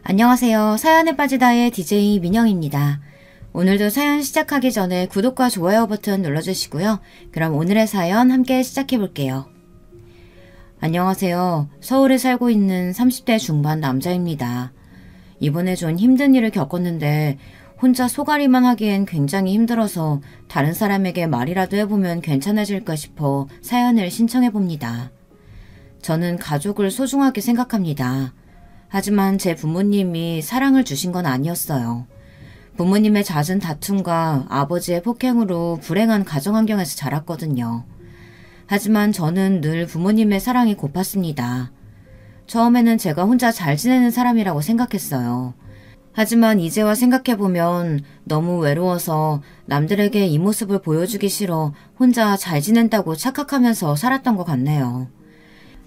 안녕하세요. 사연에 빠지다의 DJ 민영입니다. 오늘도 사연 시작하기 전에 구독과 좋아요 버튼 눌러주시고요. 그럼 오늘의 사연 함께 시작해볼게요. 안녕하세요. 서울에 살고 있는 30대 중반 남자입니다. 이번에 좀 힘든 일을 겪었는데 혼자 소가리만 하기엔 굉장히 힘들어서 다른 사람에게 말이라도 해보면 괜찮아질까 싶어 사연을 신청해봅니다. 저는 가족을 소중하게 생각합니다. 하지만 제 부모님이 사랑을 주신 건 아니었어요. 부모님의 잦은 다툼과 아버지의 폭행으로 불행한 가정환경에서 자랐거든요. 하지만 저는 늘 부모님의 사랑이 고팠습니다. 처음에는 제가 혼자 잘 지내는 사람이라고 생각했어요. 하지만 이제와 생각해보면 너무 외로워서 남들에게 이 모습을 보여주기 싫어 혼자 잘 지낸다고 착각하면서 살았던 것 같네요.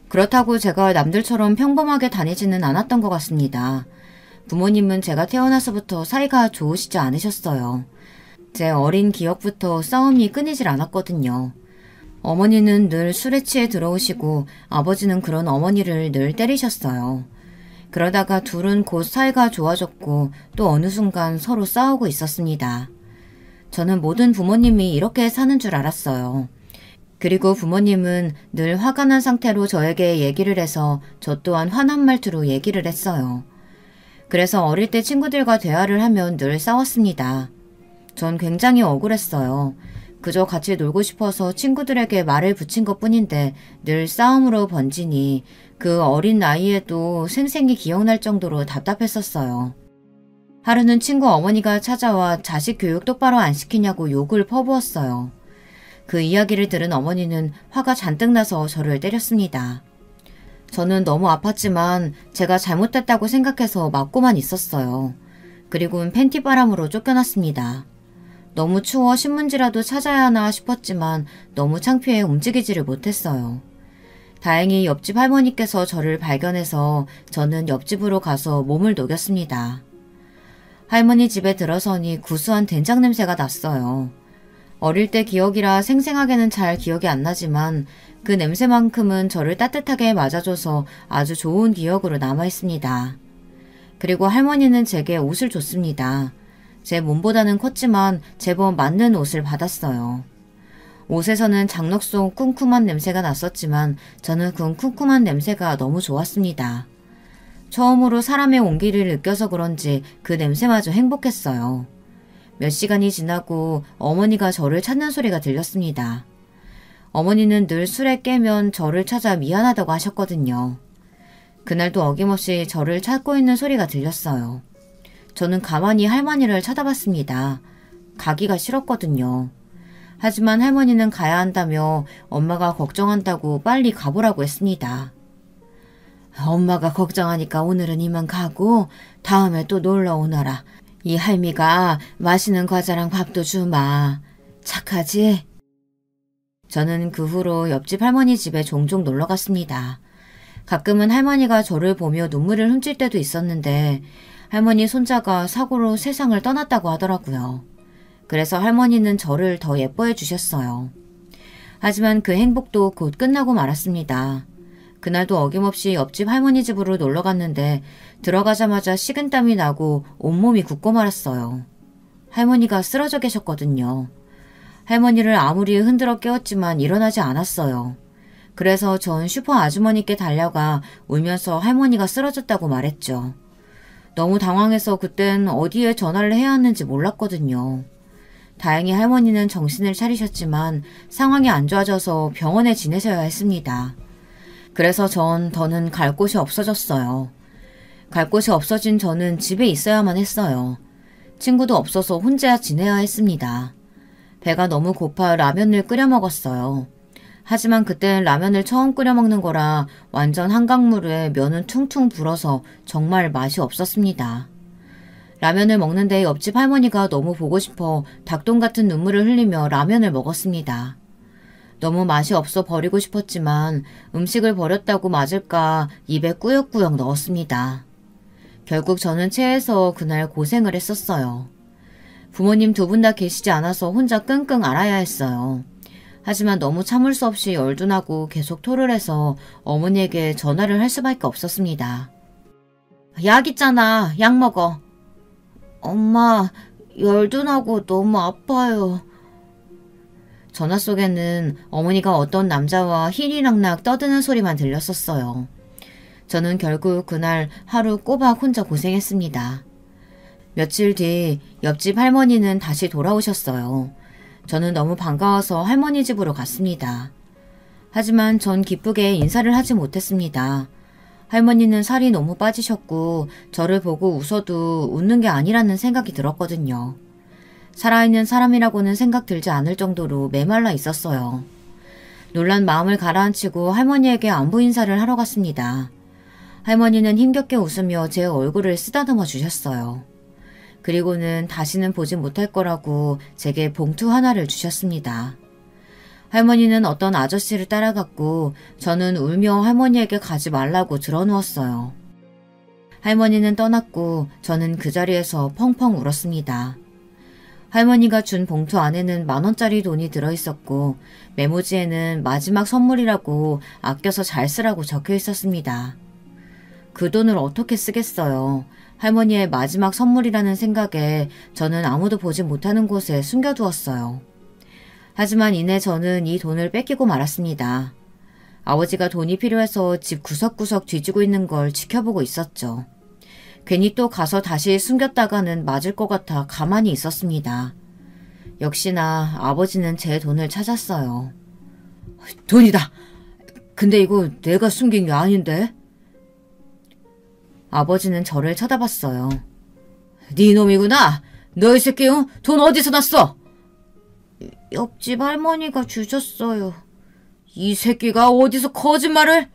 그렇다고 제가 남들처럼 평범하게 다니지는 않았던 것 같습니다. 부모님은 제가 태어나서부터 사이가 좋으시지 않으셨어요. 제 어린 기억부터 싸움이 끊이질 않았거든요. 어머니는 늘 술에 취해 들어오시고 아버지는 그런 어머니를 늘 때리셨어요. 그러다가 둘은 곧 사이가 좋아졌고 또 어느 순간 서로 싸우고 있었습니다. 저는 모든 부모님이 이렇게 사는 줄 알았어요. 그리고 부모님은 늘 화가 난 상태로 저에게 얘기를 해서 저 또한 화난 말투로 얘기를 했어요. 그래서 어릴 때 친구들과 대화를 하면 늘 싸웠습니다. 전 굉장히 억울했어요. 그저 같이 놀고 싶어서 친구들에게 말을 붙인 것뿐인데 늘 싸움으로 번지니 그 어린 나이에도 생생히 기억날 정도로 답답했었어요. 하루는 친구 어머니가 찾아와 자식 교육 똑바로 안 시키냐고 욕을 퍼부었어요. 그 이야기를 들은 어머니는 화가 잔뜩 나서 저를 때렸습니다. 저는 너무 아팠지만 제가 잘못됐다고 생각해서 맞고만 있었어요. 그리고는 팬티바람으로 쫓겨났습니다. 너무 추워 신문지라도 찾아야 하나 싶었지만 너무 창피해 움직이지를 못했어요. 다행히 옆집 할머니께서 저를 발견해서 저는 옆집으로 가서 몸을 녹였습니다. 할머니 집에 들어서니 구수한 된장 냄새가 났어요. 어릴 때 기억이라 생생하게는 잘 기억이 안 나지만 그 냄새만큼은 저를 따뜻하게 맞아줘서 아주 좋은 기억으로 남아있습니다. 그리고 할머니는 제게 옷을 줬습니다. 제 몸보다는 컸지만 제법 맞는 옷을 받았어요. 옷에서는 장록 속 쿰쿰한 냄새가 났었지만 저는 그 쿰쿰한 냄새가 너무 좋았습니다. 처음으로 사람의 온기를 느껴서 그런지 그 냄새마저 행복했어요. 몇 시간이 지나고 어머니가 저를 찾는 소리가 들렸습니다. 어머니는 늘 술에 깨면 저를 찾아 미안하다고 하셨거든요. 그날도 어김없이 저를 찾고 있는 소리가 들렸어요. 저는 가만히 할머니를 쳐다봤습니다. 가기가 싫었거든요. 하지만 할머니는 가야 한다며 엄마가 걱정한다고 빨리 가보라고 했습니다. 엄마가 걱정하니까 오늘은 이만 가고 다음에 또 놀러 오너라. 이 할미가 맛있는 과자랑 밥도 주마. 착하지? 저는 그 후로 옆집 할머니 집에 종종 놀러 갔습니다. 가끔은 할머니가 저를 보며 눈물을 훔칠 때도 있었는데 할머니 손자가 사고로 세상을 떠났다고 하더라고요. 그래서 할머니는 저를 더 예뻐해 주셨어요. 하지만 그 행복도 곧 끝나고 말았습니다. 그날도 어김없이 옆집 할머니 집으로 놀러 갔는데 들어가자마자 식은땀이 나고 온몸이 붓고 말았어요. 할머니가 쓰러져 계셨거든요. 할머니를 아무리 흔들어 깨웠지만 일어나지 않았어요. 그래서 전 슈퍼 아주머니께 달려가 울면서 할머니가 쓰러졌다고 말했죠. 너무 당황해서 그땐 어디에 전화를 해야 하는지 몰랐거든요. 다행히 할머니는 정신을 차리셨지만 상황이 안 좋아져서 병원에 지내셔야 했습니다. 그래서 전 더는 갈 곳이 없어졌어요. 갈 곳이 없어진 저는 집에 있어야만 했어요. 친구도 없어서 혼자 지내야 했습니다. 배가 너무 고파 라면을 끓여 먹었어요. 하지만 그땐 라면을 처음 끓여 먹는 거라 완전 한강물에 면은 퉁퉁 불어서 정말 맛이 없었습니다. 라면을 먹는데 옆집 할머니가 너무 보고 싶어 닭똥 같은 눈물을 흘리며 라면을 먹었습니다. 너무 맛이 없어 버리고 싶었지만 음식을 버렸다고 맞을까 입에 꾸역꾸역 넣었습니다. 결국 저는 체해서 그날 고생을 했었어요. 부모님 두 분 다 계시지 않아서 혼자 끙끙 앓아야 했어요. 하지만 너무 참을 수 없이 열도 나고 계속 토를 해서 어머니에게 전화를 할 수밖에 없었습니다. 약 있잖아. 약 먹어. 엄마, 열도 나고 너무 아파요. 전화 속에는 어머니가 어떤 남자와 희리낙낙 떠드는 소리만 들렸었어요. 저는 결국 그날 하루 꼬박 혼자 고생했습니다. 며칠 뒤 옆집 할머니는 다시 돌아오셨어요. 저는 너무 반가워서 할머니 집으로 갔습니다. 하지만 전 기쁘게 인사를 하지 못했습니다. 할머니는 살이 너무 빠지셨고 저를 보고 웃어도 웃는 게 아니라는 생각이 들었거든요. 살아있는 사람이라고는 생각 들지 않을 정도로 메말라 있었어요. 놀란 마음을 가라앉히고 할머니에게 안부 인사를 하러 갔습니다. 할머니는 힘겹게 웃으며 제 얼굴을 쓰다듬어 주셨어요. 그리고는 다시는 보지 못할 거라고 제게 봉투 하나를 주셨습니다. 할머니는 어떤 아저씨를 따라갔고 저는 울며 할머니에게 가지 말라고 드러누웠어요. 할머니는 떠났고 저는 그 자리에서 펑펑 울었습니다. 할머니가 준 봉투 안에는 10,000원짜리 돈이 들어있었고 메모지에는 마지막 선물이라고 아껴서 잘 쓰라고 적혀 있었습니다. 그 돈을 어떻게 쓰겠어요. 할머니의 마지막 선물이라는 생각에 저는 아무도 보지 못하는 곳에 숨겨두었어요. 하지만 이내 저는 이 돈을 뺏기고 말았습니다. 아버지가 돈이 필요해서 집 구석구석 뒤지고 있는 걸 지켜보고 있었죠. 괜히 또 가서 다시 숨겼다가는 맞을 것 같아 가만히 있었습니다. 역시나 아버지는 제 돈을 찾았어요. 돈이다! 근데 이거 내가 숨긴 게 아닌데? 아버지는 저를 쳐다봤어요. 네 놈이구나! 너 이 새끼 돈 어디서 났어? 옆집 할머니가 주셨어요. 이 새끼가 어디서 거짓말을?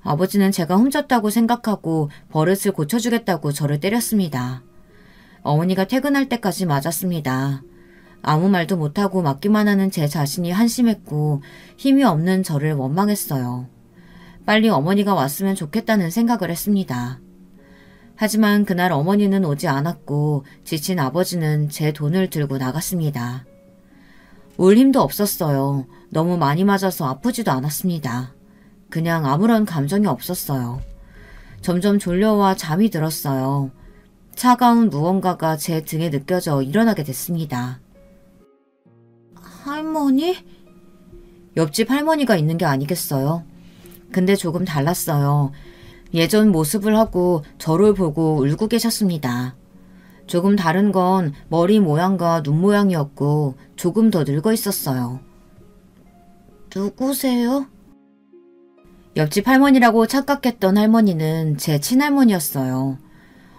아버지는 제가 훔쳤다고 생각하고 버릇을 고쳐주겠다고 저를 때렸습니다. 어머니가 퇴근할 때까지 맞았습니다. 아무 말도 못하고 맞기만 하는 제 자신이 한심했고 힘이 없는 저를 원망했어요. 빨리 어머니가 왔으면 좋겠다는 생각을 했습니다. 하지만 그날 어머니는 오지 않았고 지친 아버지는 제 돈을 들고 나갔습니다. 울 힘도 없었어요. 너무 많이 맞아서 아프지도 않았습니다. 그냥 아무런 감정이 없었어요. 점점 졸려와 잠이 들었어요. 차가운 무언가가 제 등에 느껴져 일어나게 됐습니다. 할머니? 옆집 할머니가 있는 게 아니겠어요? 근데 조금 달랐어요. 예전 모습을 하고 저를 보고 울고 계셨습니다. 조금 다른 건 머리 모양과 눈 모양이었고 조금 더 늙어 있었어요. 누구세요? 옆집 할머니라고 착각했던 할머니는 제 친할머니였어요.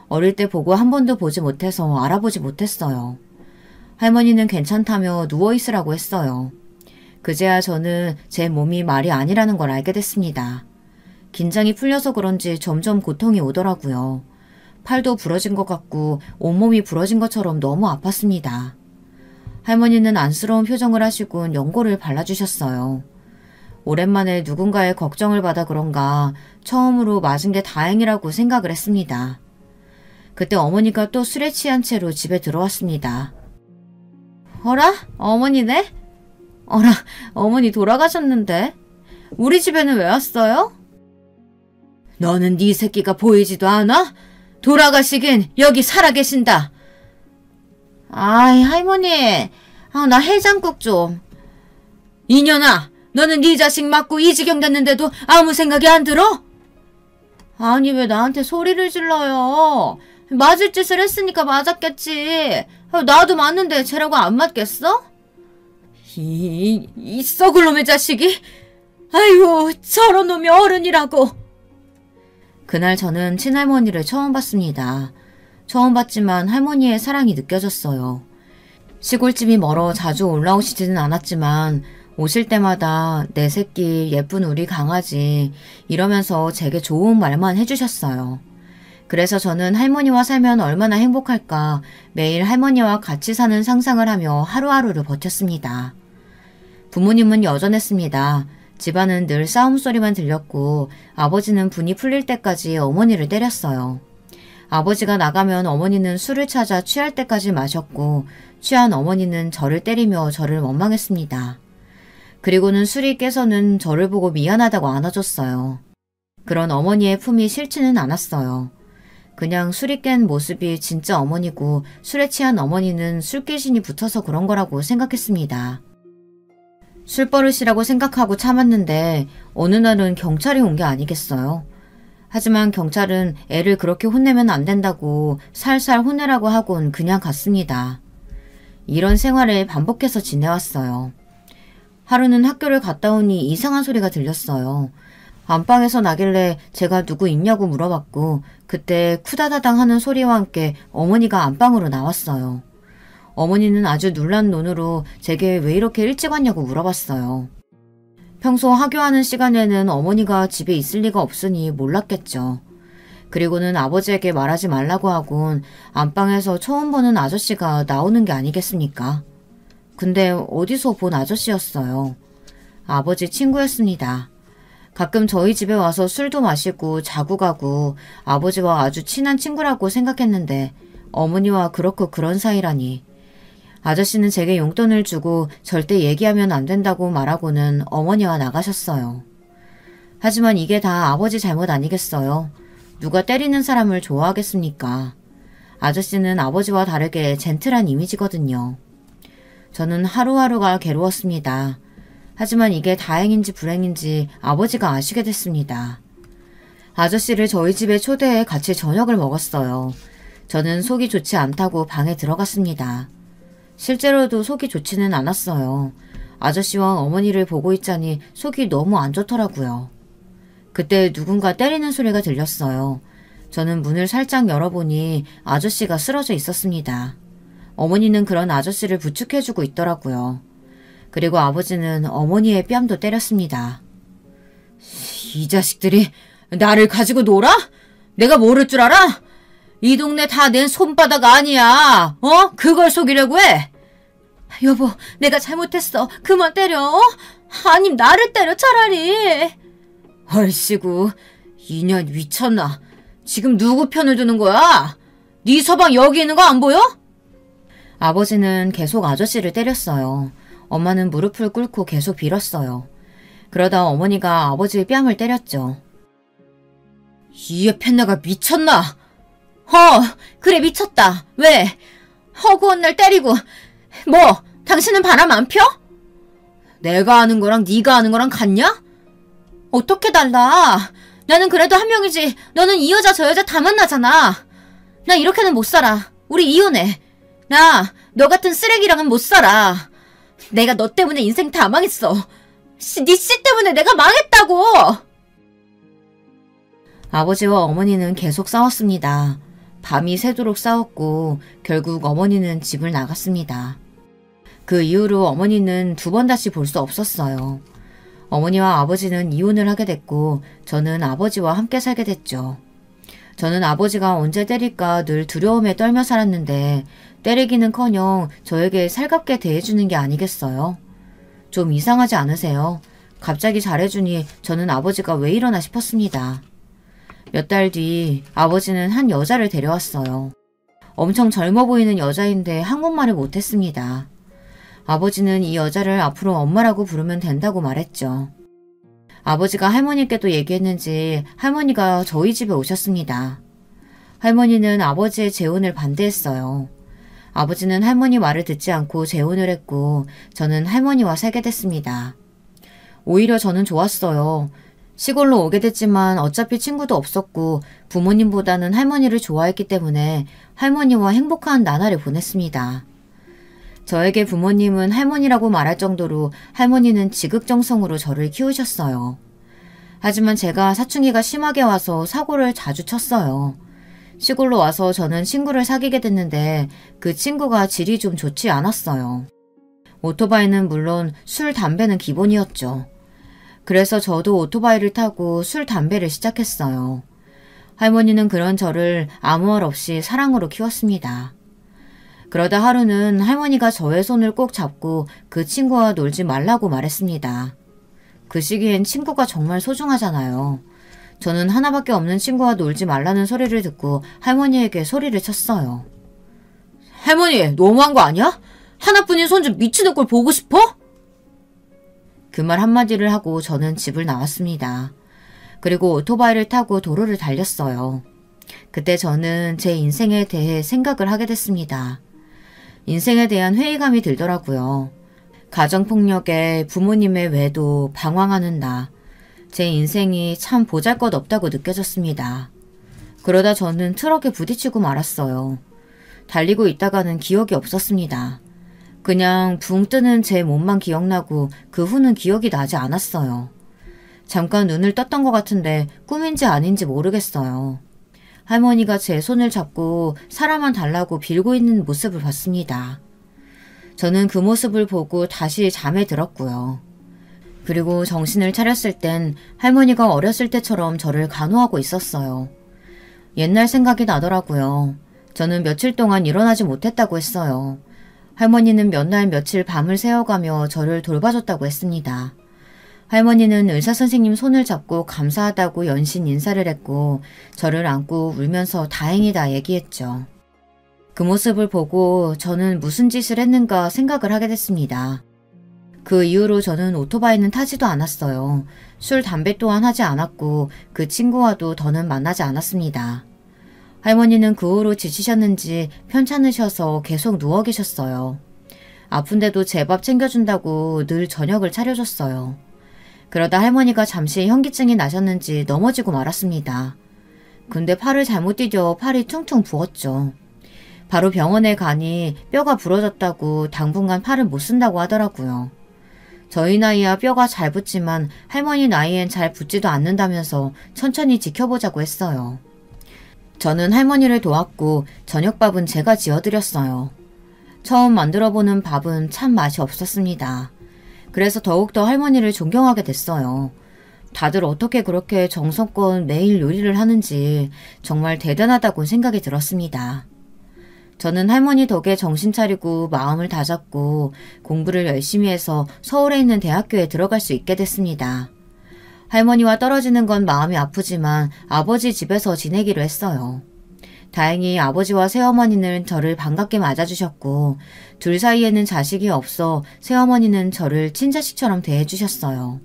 어릴 때 보고 한 번도 보지 못해서 알아보지 못했어요. 할머니는 괜찮다며 누워있으라고 했어요. 그제야 저는 제 몸이 말이 아니라는 걸 알게 됐습니다. 긴장이 풀려서 그런지 점점 고통이 오더라고요. 팔도 부러진 것 같고 온몸이 부러진 것처럼 너무 아팠습니다. 할머니는 안쓰러운 표정을 하시곤 연고를 발라주셨어요. 오랜만에 누군가의 걱정을 받아 그런가 처음으로 맞은 게 다행이라고 생각을 했습니다. 그때 어머니가 또 술에 취한 채로 집에 들어왔습니다. 어라? 어머니네? 어라, 어머니 돌아가셨는데? 우리 집에는 왜 왔어요? 너는 네 새끼가 보이지도 않아? 돌아가시긴 여기 살아계신다. 아이 할머니, 나 해장국 좀. 이년아, 너는 네 자식 맞고 이 지경 됐는데도 아무 생각이 안 들어? 아니 왜 나한테 소리를 질러요? 맞을 짓을 했으니까 맞았겠지. 나도 맞는데 쟤라고 안 맞겠어? 이 썩을 놈의 자식이? 아이고 저런 놈이 어른이라고. 그날 저는 친할머니를 처음 봤습니다. 처음 봤지만 할머니의 사랑이 느껴졌어요. 시골집이 멀어 자주 올라오시지는 않았지만 오실 때마다 내 새끼, 예쁜 우리 강아지 이러면서 제게 좋은 말만 해주셨어요. 그래서 저는 할머니와 살면 얼마나 행복할까 매일 할머니와 같이 사는 상상을 하며 하루하루를 버텼습니다. 부모님은 여전했습니다. 집안은 늘 싸움 소리만 들렸고 아버지는 분이 풀릴 때까지 어머니를 때렸어요. 아버지가 나가면 어머니는 술을 찾아 취할 때까지 마셨고 취한 어머니는 저를 때리며 저를 원망했습니다. 그리고는 술이 깨서는 저를 보고 미안하다고 안아줬어요. 그런 어머니의 품이 싫지는 않았어요. 그냥 술이 깬 모습이 진짜 어머니고 술에 취한 어머니는 술귀신이 붙어서 그런 거라고 생각했습니다. 술버릇이라고 생각하고 참았는데 어느 날은 경찰이 온 게 아니겠어요. 하지만 경찰은 애를 그렇게 혼내면 안 된다고 살살 혼내라고 하곤 그냥 갔습니다. 이런 생활을 반복해서 지내왔어요. 하루는 학교를 갔다 오니 이상한 소리가 들렸어요. 안방에서 나길래 제가 누구 있냐고 물어봤고 그때 쿠다다당 하는 소리와 함께 어머니가 안방으로 나왔어요. 어머니는 아주 놀란 눈으로 제게 왜 이렇게 일찍 왔냐고 물어봤어요. 평소 하교하는 시간에는 어머니가 집에 있을 리가 없으니 몰랐겠죠. 그리고는 아버지에게 말하지 말라고 하곤 안방에서 처음 보는 아저씨가 나오는 게 아니겠습니까? 근데 어디서 본 아저씨였어요. 아버지 친구였습니다. 가끔 저희 집에 와서 술도 마시고 자고 가고 아버지와 아주 친한 친구라고 생각했는데 어머니와 그렇고 그런 사이라니. 아저씨는 제게 용돈을 주고 절대 얘기하면 안 된다고 말하고는 어머니와 나가셨어요. 하지만 이게 다 아버지 잘못 아니겠어요? 누가 때리는 사람을 좋아하겠습니까? 아저씨는 아버지와 다르게 젠틀한 이미지거든요. 저는 하루하루가 괴로웠습니다. 하지만 이게 다행인지 불행인지 아버지가 아시게 됐습니다. 아저씨를 저희 집에 초대해 같이 저녁을 먹었어요. 저는 속이 좋지 않다고 방에 들어갔습니다. 실제로도 속이 좋지는 않았어요. 아저씨와 어머니를 보고 있자니 속이 너무 안 좋더라고요. 그때 누군가 때리는 소리가 들렸어요. 저는 문을 살짝 열어보니 아저씨가 쓰러져 있었습니다. 어머니는 그런 아저씨를 부축해주고 있더라고요. 그리고 아버지는 어머니의 뺨도 때렸습니다. 이 자식들이 나를 가지고 놀아? 내가 모를 줄 알아? 이 동네 다 내 손바닥 아니야. 그걸 속이려고 해? 여보, 내가 잘못했어. 그만 때려. 아님 나를 때려 차라리. 얼씨구, 이년 미쳤나. 지금 누구 편을 드는 거야? 네 서방 여기 있는 거 안 보여? 아버지는 계속 아저씨를 때렸어요. 엄마는 무릎을 꿇고 계속 빌었어요. 그러다 어머니가 아버지의 뺨을 때렸죠. 이 펜나가 미쳤나? 그래 미쳤다. 왜? 허구한 날 때리고 뭐 당신은 바람 안 펴? 내가 아는 거랑 네가 아는 거랑 같냐? 어떻게 달라? 나는 그래도 한 명이지. 너는 이 여자 저 여자 다 만나잖아. 나 이렇게는 못 살아. 우리 이혼해. 나 너 같은 쓰레기랑은 못 살아. 내가 너 때문에 인생 다 망했어. 네 씨 때문에 내가 망했다고. 아버지와 어머니는 계속 싸웠습니다. 밤이 새도록 싸웠고 결국 어머니는 집을 나갔습니다. 그 이후로 어머니는 두 번 다시 볼 수 없었어요. 어머니와 아버지는 이혼을 하게 됐고 저는 아버지와 함께 살게 됐죠. 저는 아버지가 언제 때릴까 늘 두려움에 떨며 살았는데 때리기는커녕 저에게 살갑게 대해주는 게 아니겠어요? 좀 이상하지 않으세요? 갑자기 잘해주니 저는 아버지가 왜 이러나 싶었습니다. 몇 달 뒤 아버지는 한 여자를 데려왔어요. 엄청 젊어 보이는 여자인데 한국말을 못했습니다. 아버지는 이 여자를 앞으로 엄마라고 부르면 된다고 말했죠. 아버지가 할머니께도 얘기했는지 할머니가 저희 집에 오셨습니다. 할머니는 아버지의 재혼을 반대했어요. 아버지는 할머니 말을 듣지 않고 재혼을 했고 저는 할머니와 살게 됐습니다. 오히려 저는 좋았어요. 시골로 오게 됐지만 어차피 친구도 없었고 부모님보다는 할머니를 좋아했기 때문에 할머니와 행복한 나날을 보냈습니다. 저에게 부모님은 할머니라고 말할 정도로 할머니는 지극정성으로 저를 키우셨어요. 하지만 제가 사춘기가 심하게 와서 사고를 자주 쳤어요. 시골로 와서 저는 친구를 사귀게 됐는데 그 친구가 질이 좀 좋지 않았어요. 오토바이는 물론 술, 담배는 기본이었죠. 그래서 저도 오토바이를 타고 술, 담배를 시작했어요. 할머니는 그런 저를 아무 말 없이 사랑으로 키웠습니다. 그러다 하루는 할머니가 저의 손을 꼭 잡고 그 친구와 놀지 말라고 말했습니다. 그 시기엔 친구가 정말 소중하잖아요. 저는 하나밖에 없는 친구와 놀지 말라는 소리를 듣고 할머니에게 소리를 쳤어요. 할머니, 너무한 거 아니야? 하나뿐인 손주 미치는 꼴 보고 싶어? 그 말 한마디를 하고 저는 집을 나왔습니다. 그리고 오토바이를 타고 도로를 달렸어요. 그때 저는 제 인생에 대해 생각을 하게 됐습니다. 인생에 대한 회의감이 들더라고요. 가정폭력에 부모님의 외도, 방황하는 나, 제 인생이 참 보잘것없다고 느껴졌습니다. 그러다 저는 트럭에 부딪히고 말았어요. 달리고 있다가는 기억이 없었습니다. 그냥 붕 뜨는 제 몸만 기억나고 그 후는 기억이 나지 않았어요. 잠깐 눈을 떴던 것 같은데 꿈인지 아닌지 모르겠어요. 할머니가 제 손을 잡고 사람만 달라고 빌고 있는 모습을 봤습니다. 저는 그 모습을 보고 다시 잠에 들었고요. 그리고 정신을 차렸을 땐 할머니가 어렸을 때처럼 저를 간호하고 있었어요. 옛날 생각이 나더라고요. 저는 며칠 동안 일어나지 못했다고 했어요. 할머니는 몇 날 며칠 밤을 새워가며 저를 돌봐줬다고 했습니다. 할머니는 의사선생님 손을 잡고 감사하다고 연신 인사를 했고 저를 안고 울면서 다행이다 얘기했죠. 그 모습을 보고 저는 무슨 짓을 했는가 생각을 하게 됐습니다. 그 이후로 저는 오토바이는 타지도 않았어요. 술, 담배 또한 하지 않았고 그 친구와도 더는 만나지 않았습니다. 할머니는 그 후로 지치셨는지 편찮으셔서 계속 누워 계셨어요. 아픈데도 제 밥 챙겨준다고 늘 저녁을 차려줬어요. 그러다 할머니가 잠시 현기증이 나셨는지 넘어지고 말았습니다. 근데 팔을 잘못 디뎌 팔이 퉁퉁 부었죠. 바로 병원에 가니 뼈가 부러졌다고 당분간 팔을 못 쓴다고 하더라고요. 저희 나이야 뼈가 잘 붙지만 할머니 나이엔 잘 붙지도 않는다면서 천천히 지켜보자고 했어요. 저는 할머니를 도왔고 저녁밥은 제가 지어드렸어요. 처음 만들어보는 밥은 참 맛이 없었습니다. 그래서 더욱더 할머니를 존경하게 됐어요. 다들 어떻게 그렇게 정성껏 매일 요리를 하는지 정말 대단하다고 생각이 들었습니다. 저는 할머니 덕에 정신 차리고 마음을 다잡고 공부를 열심히 해서 서울에 있는 대학교에 들어갈 수 있게 됐습니다. 할머니와 떨어지는 건 마음이 아프지만 아버지 집에서 지내기로 했어요. 다행히 아버지와 새어머니는 저를 반갑게 맞아주셨고 둘 사이에는 자식이 없어 새어머니는 저를 친자식처럼 대해주셨어요.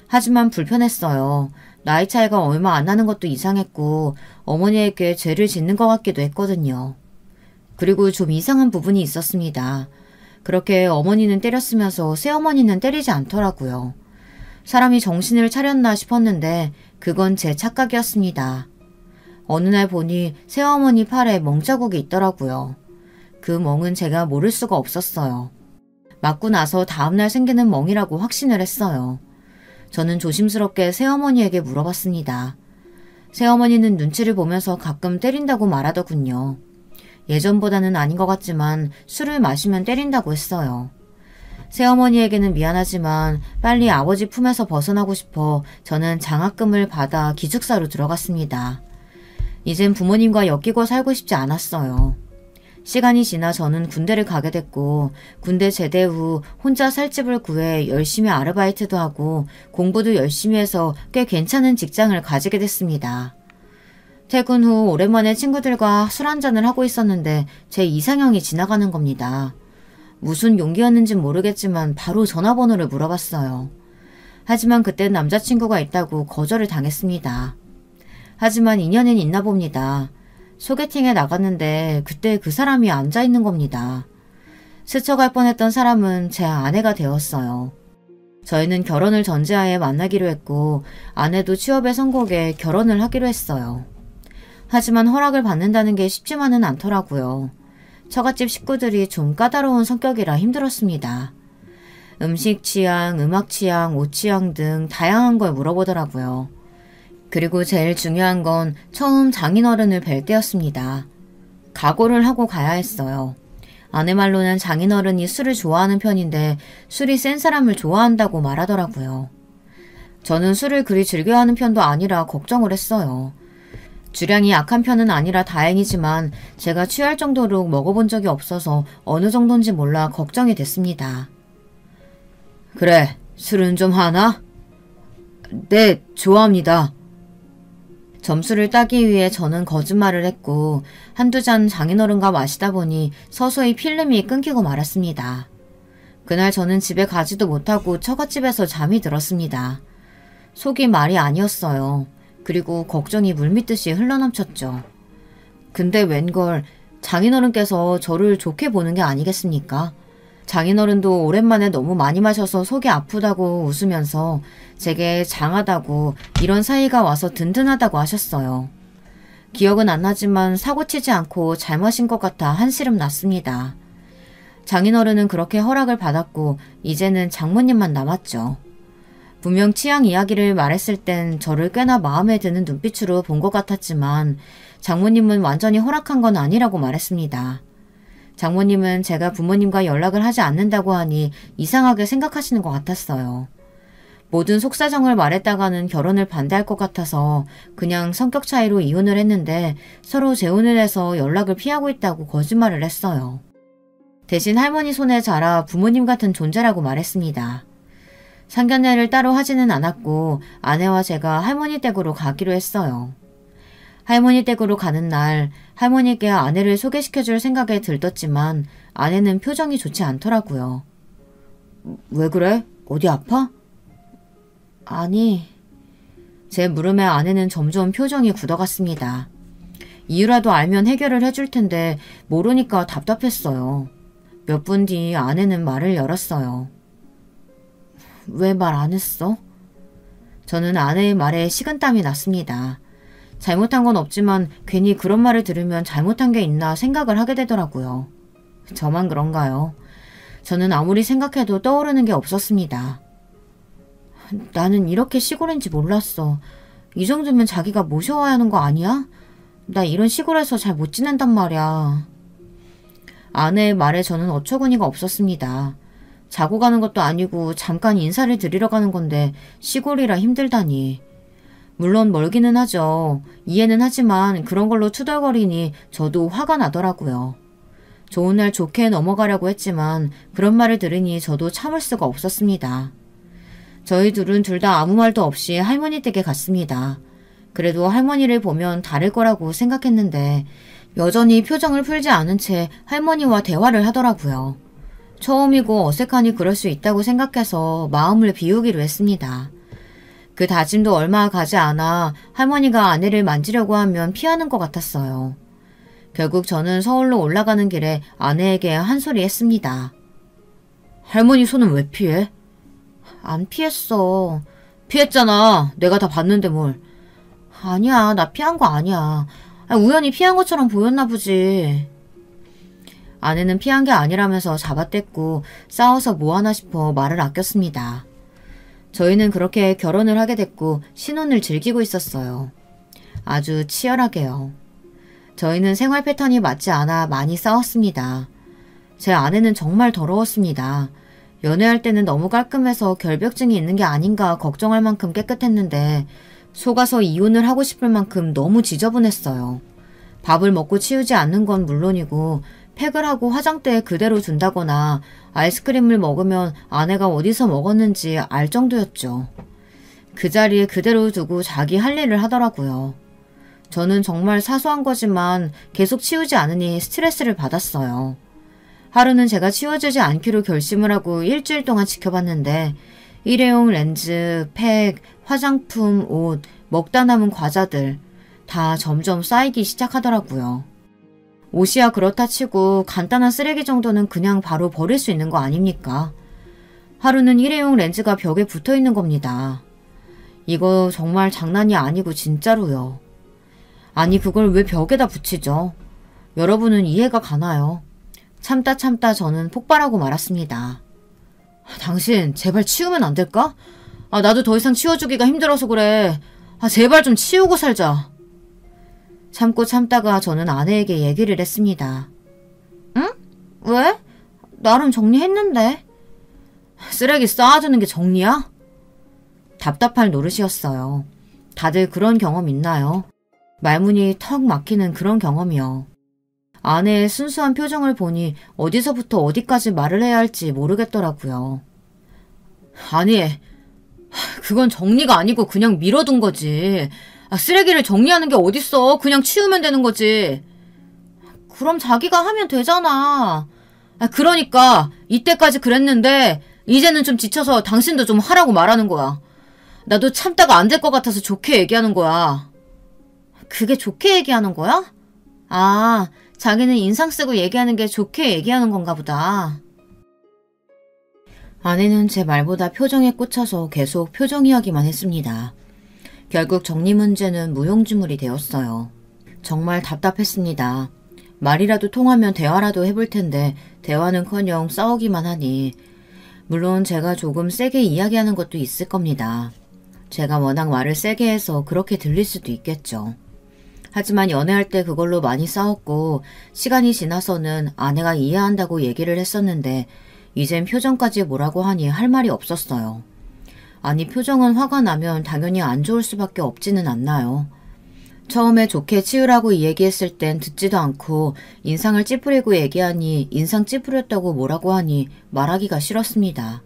하지만 불편했어요. 나이 차이가 얼마 안 나는 것도 이상했고 어머니에게 죄를 짓는 것 같기도 했거든요. 그리고 좀 이상한 부분이 있었습니다. 그렇게 어머니는 때렸으면서 새어머니는 때리지 않더라고요. 사람이 정신을 차렸나 싶었는데 그건 제 착각이었습니다. 어느 날 보니 새어머니 팔에 멍자국이 있더라고요. 그 멍은 제가 모를 수가 없었어요. 맞고 나서 다음날 생기는 멍이라고 확신을 했어요. 저는 조심스럽게 새어머니에게 물어봤습니다. 새어머니는 눈치를 보면서 가끔 때린다고 말하더군요. 예전보다는 아닌 것 같지만 술을 마시면 때린다고 했어요. 새어머니에게는 미안하지만 빨리 아버지 품에서 벗어나고 싶어 저는 장학금을 받아 기숙사로 들어갔습니다. 이젠 부모님과 엮이고 살고 싶지 않았어요. 시간이 지나 저는 군대를 가게 됐고 군대 제대 후 혼자 살 집을 구해 열심히 아르바이트도 하고 공부도 열심히 해서 꽤 괜찮은 직장을 가지게 됐습니다. 퇴근 후 오랜만에 친구들과 술 한잔을 하고 있었는데 제 이상형이 지나가는 겁니다. 무슨 용기였는진 모르겠지만 바로 전화번호를 물어봤어요. 하지만 그땐 남자친구가 있다고 거절을 당했습니다. 하지만 인연은 있나 봅니다. 소개팅에 나갔는데 그때 그 사람이 앉아있는 겁니다. 스쳐갈 뻔했던 사람은 제 아내가 되었어요. 저희는 결혼을 전제하에 만나기로 했고 아내도 취업에 성공해 결혼을 하기로 했어요. 하지만 허락을 받는다는 게 쉽지만은 않더라고요. 처갓집 식구들이 좀 까다로운 성격이라 힘들었습니다. 음식 취향, 음악 취향, 옷 취향 등 다양한 걸 물어보더라고요. 그리고 제일 중요한 건 처음 장인어른을 뵐 때였습니다. 각오를 하고 가야 했어요. 아내 말로는 장인어른이 술을 좋아하는 편인데 술이 센 사람을 좋아한다고 말하더라고요. 저는 술을 그리 즐겨하는 편도 아니라 걱정을 했어요. 주량이 약한 편은 아니라 다행이지만 제가 취할 정도로 먹어본 적이 없어서 어느 정도인지 몰라 걱정이 됐습니다. 그래, 술은 좀 하나? 네, 좋아합니다. 점수를 따기 위해 저는 거짓말을 했고 한두 잔 장인어른과 마시다 보니 서서히 필름이 끊기고 말았습니다. 그날 저는 집에 가지도 못하고 처갓집에서 잠이 들었습니다. 속이 말이 아니었어요. 그리고 걱정이 물밀듯이 흘러넘쳤죠. 근데 웬걸 장인어른께서 저를 좋게 보는 게 아니겠습니까? 장인어른도 오랜만에 너무 많이 마셔서 속이 아프다고 웃으면서 제게 장하다고 이런 사이가 와서 든든하다고 하셨어요. 기억은 안 나지만 사고치지 않고 잘 마신 것 같아 한시름 났습니다. 장인어른은 그렇게 허락을 받았고 이제는 장모님만 남았죠. 분명 취향 이야기를 말했을 땐 저를 꽤나 마음에 드는 눈빛으로 본 것 같았지만 장모님은 완전히 허락한 건 아니라고 말했습니다. 장모님은 제가 부모님과 연락을 하지 않는다고 하니 이상하게 생각하시는 것 같았어요. 모든 속사정을 말했다가는 결혼을 반대할 것 같아서 그냥 성격 차이로 이혼을 했는데 서로 재혼을 해서 연락을 피하고 있다고 거짓말을 했어요. 대신 할머니 손에 자라 부모님 같은 존재라고 말했습니다. 상견례를 따로 하지는 않았고 아내와 제가 할머니 댁으로 가기로 했어요. 할머니 댁으로 가는 날 할머니께 아내를 소개시켜줄 생각에 들떴지만 아내는 표정이 좋지 않더라고요. 왜 그래? 어디 아파? 아니... 제 물음에 아내는 점점 표정이 굳어갔습니다. 이유라도 알면 해결을 해줄 텐데 모르니까 답답했어요. 몇 분 뒤 아내는 말을 열었어요. 왜 말 안 했어? 저는 아내의 말에 식은땀이 났습니다. 잘못한 건 없지만 괜히 그런 말을 들으면 잘못한 게 있나 생각을 하게 되더라고요. 저만 그런가요? 저는 아무리 생각해도 떠오르는 게 없었습니다. 나는 이렇게 시골인지 몰랐어. 이 정도면 자기가 모셔와야 하는 거 아니야? 나 이런 시골에서 잘 못 지낸단 말이야. 아내의 말에 저는 어처구니가 없었습니다. 자고 가는 것도 아니고 잠깐 인사를 드리러 가는 건데 시골이라 힘들다니. 물론 멀기는 하죠. 이해는 하지만 그런 걸로 투덜거리니 저도 화가 나더라고요. 좋은 날 좋게 넘어가려고 했지만 그런 말을 들으니 저도 참을 수가 없었습니다. 저희 둘은 둘 다 아무 말도 없이 할머니 댁에 갔습니다. 그래도 할머니를 보면 다를 거라고 생각했는데 여전히 표정을 풀지 않은 채 할머니와 대화를 하더라고요. 처음이고 어색하니 그럴 수 있다고 생각해서 마음을 비우기로 했습니다. 그 다짐도 얼마 가지 않아 할머니가 아내를 만지려고 하면 피하는 것 같았어요. 결국 저는 서울로 올라가는 길에 아내에게 한 소리 했습니다. 할머니 손은 왜 피해? 안 피했어. 피했잖아. 내가 다 봤는데 뭘. 아니야. 나 피한 거 아니야. 우연히 피한 것처럼 보였나 보지. 아내는 피한 게 아니라면서 잡아댔고 싸워서 뭐하나 싶어 말을 아꼈습니다. 저희는 그렇게 결혼을 하게 됐고 신혼을 즐기고 있었어요. 아주 치열하게요. 저희는 생활 패턴이 맞지 않아 많이 싸웠습니다. 제 아내는 정말 더러웠습니다. 연애할 때는 너무 깔끔해서 결벽증이 있는 게 아닌가 걱정할 만큼 깨끗했는데 속아서 이혼을 하고 싶을 만큼 너무 지저분했어요. 밥을 먹고 치우지 않는 건 물론이고 팩을 하고 화장대에 그대로 둔다거나 아이스크림을 먹으면 아내가 어디서 먹었는지 알 정도였죠. 그 자리에 그대로 두고 자기 할 일을 하더라고요. 저는 정말 사소한 거지만 계속 치우지 않으니 스트레스를 받았어요. 하루는 제가 치워주지 않기로 결심을 하고 일주일 동안 지켜봤는데 일회용 렌즈, 팩, 화장품, 옷, 먹다 남은 과자들 다 점점 쌓이기 시작하더라고요. 옷이야 그렇다 치고 간단한 쓰레기 정도는 그냥 바로 버릴 수 있는 거 아닙니까? 하루는 일회용 렌즈가 벽에 붙어있는 겁니다. 이거 정말 장난이 아니고 진짜로요. 아니 그걸 왜 벽에다 붙이죠? 여러분은 이해가 가나요? 참다 저는 폭발하고 말았습니다. 당신 제발 치우면 안 될까? 나도 더 이상 치워주기가 힘들어서 그래. 제발 좀 치우고 살자. 참고 참다가 저는 아내에게 얘기를 했습니다. 응? 왜? 나름 정리했는데. 쓰레기 쌓아두는 게 정리야? 답답할 노릇이었어요. 다들 그런 경험 있나요? 말문이 턱 막히는 그런 경험이요. 아내의 순수한 표정을 보니 어디서부터 어디까지 말을 해야 할지 모르겠더라고요. 아니, 그건 정리가 아니고 그냥 밀어둔 거지. 쓰레기를 정리하는 게 어딨어. 그냥 치우면 되는 거지. 그럼 자기가 하면 되잖아. 그러니까 이때까지 그랬는데 이제는 좀 지쳐서 당신도 좀 하라고 말하는 거야. 나도 참다가 안 될 것 같아서 좋게 얘기하는 거야. 그게 좋게 얘기하는 거야? 아, 자기는 인상 쓰고 얘기하는 게 좋게 얘기하는 건가 보다. 아내는 제 말보다 표정에 꽂혀서 계속 표정 이야기만 했습니다. 결국 정리 문제는 무용지물이 되었어요. 정말 답답했습니다. 말이라도 통하면 대화라도 해볼 텐데 대화는커녕 싸우기만 하니 물론 제가 조금 세게 이야기하는 것도 있을 겁니다. 제가 워낙 말을 세게 해서 그렇게 들릴 수도 있겠죠. 하지만 연애할 때 그걸로 많이 싸웠고 시간이 지나서는 아내가 이해한다고 얘기를 했었는데 이젠 표정까지 뭐라고 하니 할 말이 없었어요. 아니 표정은 화가 나면 당연히 안 좋을 수밖에 없지는 않나요. 처음에 좋게 치우라고 얘기했을 땐 듣지도 않고 인상을 찌푸리고 얘기하니 인상 찌푸렸다고 뭐라고 하니 말하기가 싫었습니다.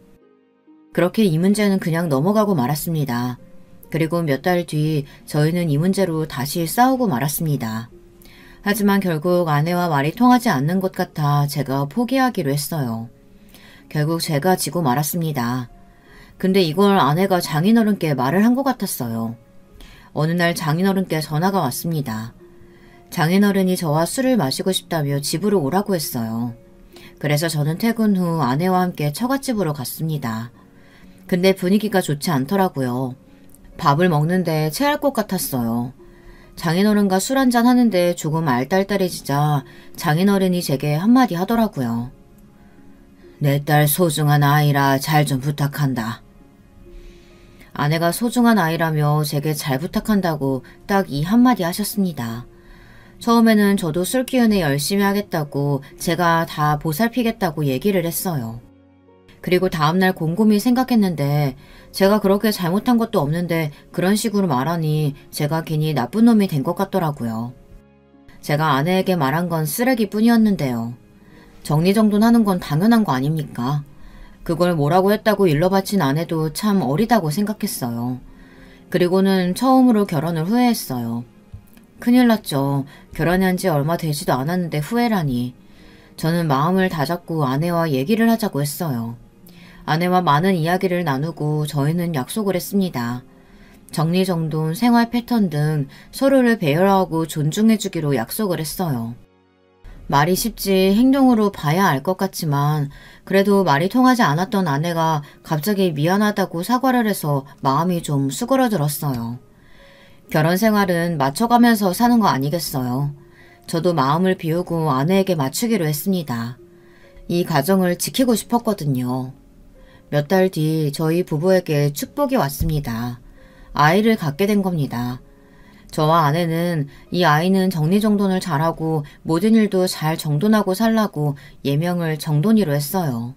그렇게 이 문제는 그냥 넘어가고 말았습니다. 그리고 몇 달 뒤 저희는 이 문제로 다시 싸우고 말았습니다. 하지만 결국 아내와 말이 통하지 않는 것 같아 제가 포기하기로 했어요. 결국 제가 지고 말았습니다. 근데 이걸 아내가 장인어른께 말을 한 것 같았어요. 어느 날 장인어른께 전화가 왔습니다. 장인어른이 저와 술을 마시고 싶다며 집으로 오라고 했어요. 그래서 저는 퇴근 후 아내와 함께 처갓집으로 갔습니다. 근데 분위기가 좋지 않더라고요. 밥을 먹는데 체할 것 같았어요. 장인어른과 술 한잔 하는데 조금 알딸딸해지자 장인어른이 제게 한마디 하더라고요. 내 딸 소중한 아이라 잘 좀 부탁한다. 아내가 소중한 아이라며 제게 잘 부탁한다고 딱 이 한마디 하셨습니다. 처음에는 저도 술 기운에 열심히 하겠다고 제가 다 보살피겠다고 얘기를 했어요. 그리고 다음날 곰곰이 생각했는데 제가 그렇게 잘못한 것도 없는데 그런 식으로 말하니 제가 괜히 나쁜 놈이 된 것 같더라고요. 제가 아내에게 말한 건 쓰레기뿐이었는데요. 정리정돈하는 건 당연한 거 아닙니까? 그걸 뭐라고 했다고 일러바친 아내도 참 어리다고 생각했어요. 그리고는 처음으로 결혼을 후회했어요. 큰일 났죠. 결혼한 지 얼마 되지도 않았는데 후회라니. 저는 마음을 다잡고 아내와 얘기를 하자고 했어요. 아내와 많은 이야기를 나누고 저희는 약속을 했습니다. 정리정돈, 생활 패턴 등 서로를 배려하고 존중해주기로 약속을 했어요. 말이 쉽지 행동으로 봐야 알 것 같지만 그래도 말이 통하지 않았던 아내가 갑자기 미안하다고 사과를 해서 마음이 좀 수그러들었어요. 결혼 생활은 맞춰가면서 사는 거 아니겠어요. 저도 마음을 비우고 아내에게 맞추기로 했습니다. 이 가정을 지키고 싶었거든요. 몇 달 뒤 저희 부부에게 축복이 왔습니다. 아이를 갖게 된 겁니다. 저와 아내는 이 아이는 정리정돈을 잘하고 모든 일도 잘 정돈하고 살라고 예명을 정돈이로 했어요.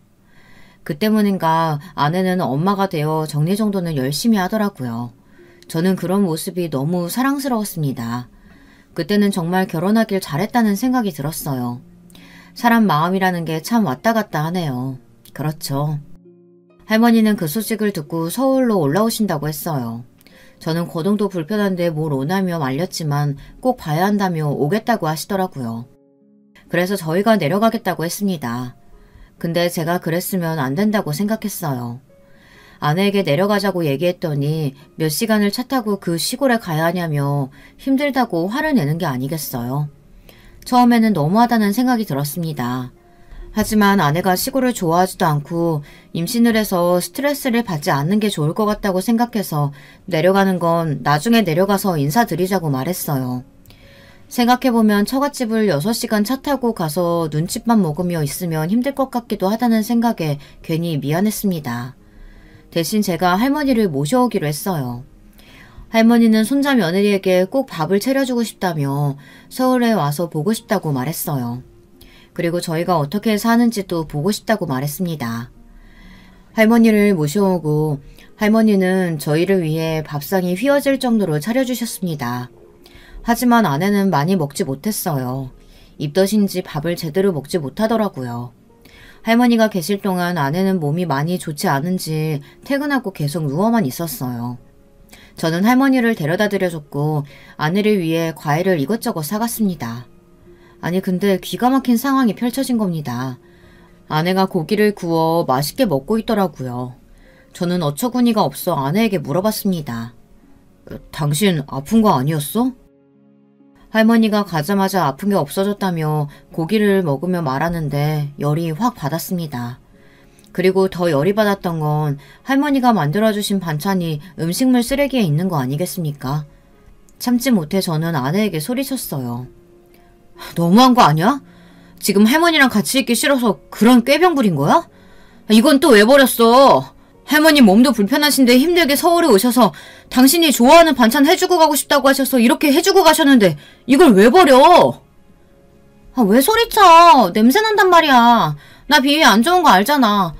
그 때문인가 아내는 엄마가 되어 정리정돈을 열심히 하더라고요. 저는 그런 모습이 너무 사랑스러웠습니다. 그때는 정말 결혼하길 잘했다는 생각이 들었어요. 사람 마음이라는 게 참 왔다 갔다 하네요. 그렇죠. 할머니는 그 소식을 듣고 서울로 올라오신다고 했어요. 저는 거동도 불편한데 뭘 오나며 말렸지만 꼭 봐야 한다며 오겠다고 하시더라고요. 그래서 저희가 내려가겠다고 했습니다. 근데 제가 그랬으면 안 된다고 생각했어요. 아내에게 내려가자고 얘기했더니 몇 시간을 차 타고 그 시골에 가야 하냐며 힘들다고 화를 내는 게 아니겠어요. 처음에는 너무하다는 생각이 들었습니다. 하지만 아내가 시골을 좋아하지도 않고 임신을 해서 스트레스를 받지 않는 게 좋을 것 같다고 생각해서 내려가는 건 나중에 내려가서 인사드리자고 말했어요. 생각해보면 처갓집을 6시간 차 타고 가서 눈칫밥 먹으며 있으면 힘들 것 같기도 하다는 생각에 괜히 미안했습니다. 대신 제가 할머니를 모셔오기로 했어요. 할머니는 손자 며느리에게 꼭 밥을 차려주고 싶다며 서울에 와서 보고 싶다고 말했어요. 그리고 저희가 어떻게 사는지도 보고 싶다고 말했습니다. 할머니를 모셔오고 할머니는 저희를 위해 밥상이 휘어질 정도로 차려주셨습니다. 하지만 아내는 많이 먹지 못했어요. 입덧인지 밥을 제대로 먹지 못하더라고요. 할머니가 계실 동안 아내는 몸이 많이 좋지 않은지 퇴근하고 계속 누워만 있었어요. 저는 할머니를 데려다 드려줬고 아내를 위해 과일을 이것저것 사갔습니다. 아니 근데 기가 막힌 상황이 펼쳐진 겁니다. 아내가 고기를 구워 맛있게 먹고 있더라고요. 저는 어처구니가 없어 아내에게 물어봤습니다. 당신 아픈 거 아니었어? 할머니가 가자마자 아픈 게 없어졌다며 고기를 먹으며 말하는데 열이 확 받았습니다. 그리고 더 열이 받았던 건 할머니가 만들어주신 반찬이 음식물 쓰레기에 있는 거 아니겠습니까? 참지 못해 저는 아내에게 소리쳤어요. 너무한 거 아니야? 지금 할머니랑 같이 있기 싫어서 그런 꾀병 부린 거야? 이건 또 왜 버렸어? 할머니 몸도 불편하신데 힘들게 서울에 오셔서 당신이 좋아하는 반찬 해주고 가고 싶다고 하셔서 이렇게 해주고 가셨는데 이걸 왜 버려? 왜 소리쳐? 냄새 난단 말이야. 나 비위 안 좋은 거 알잖아.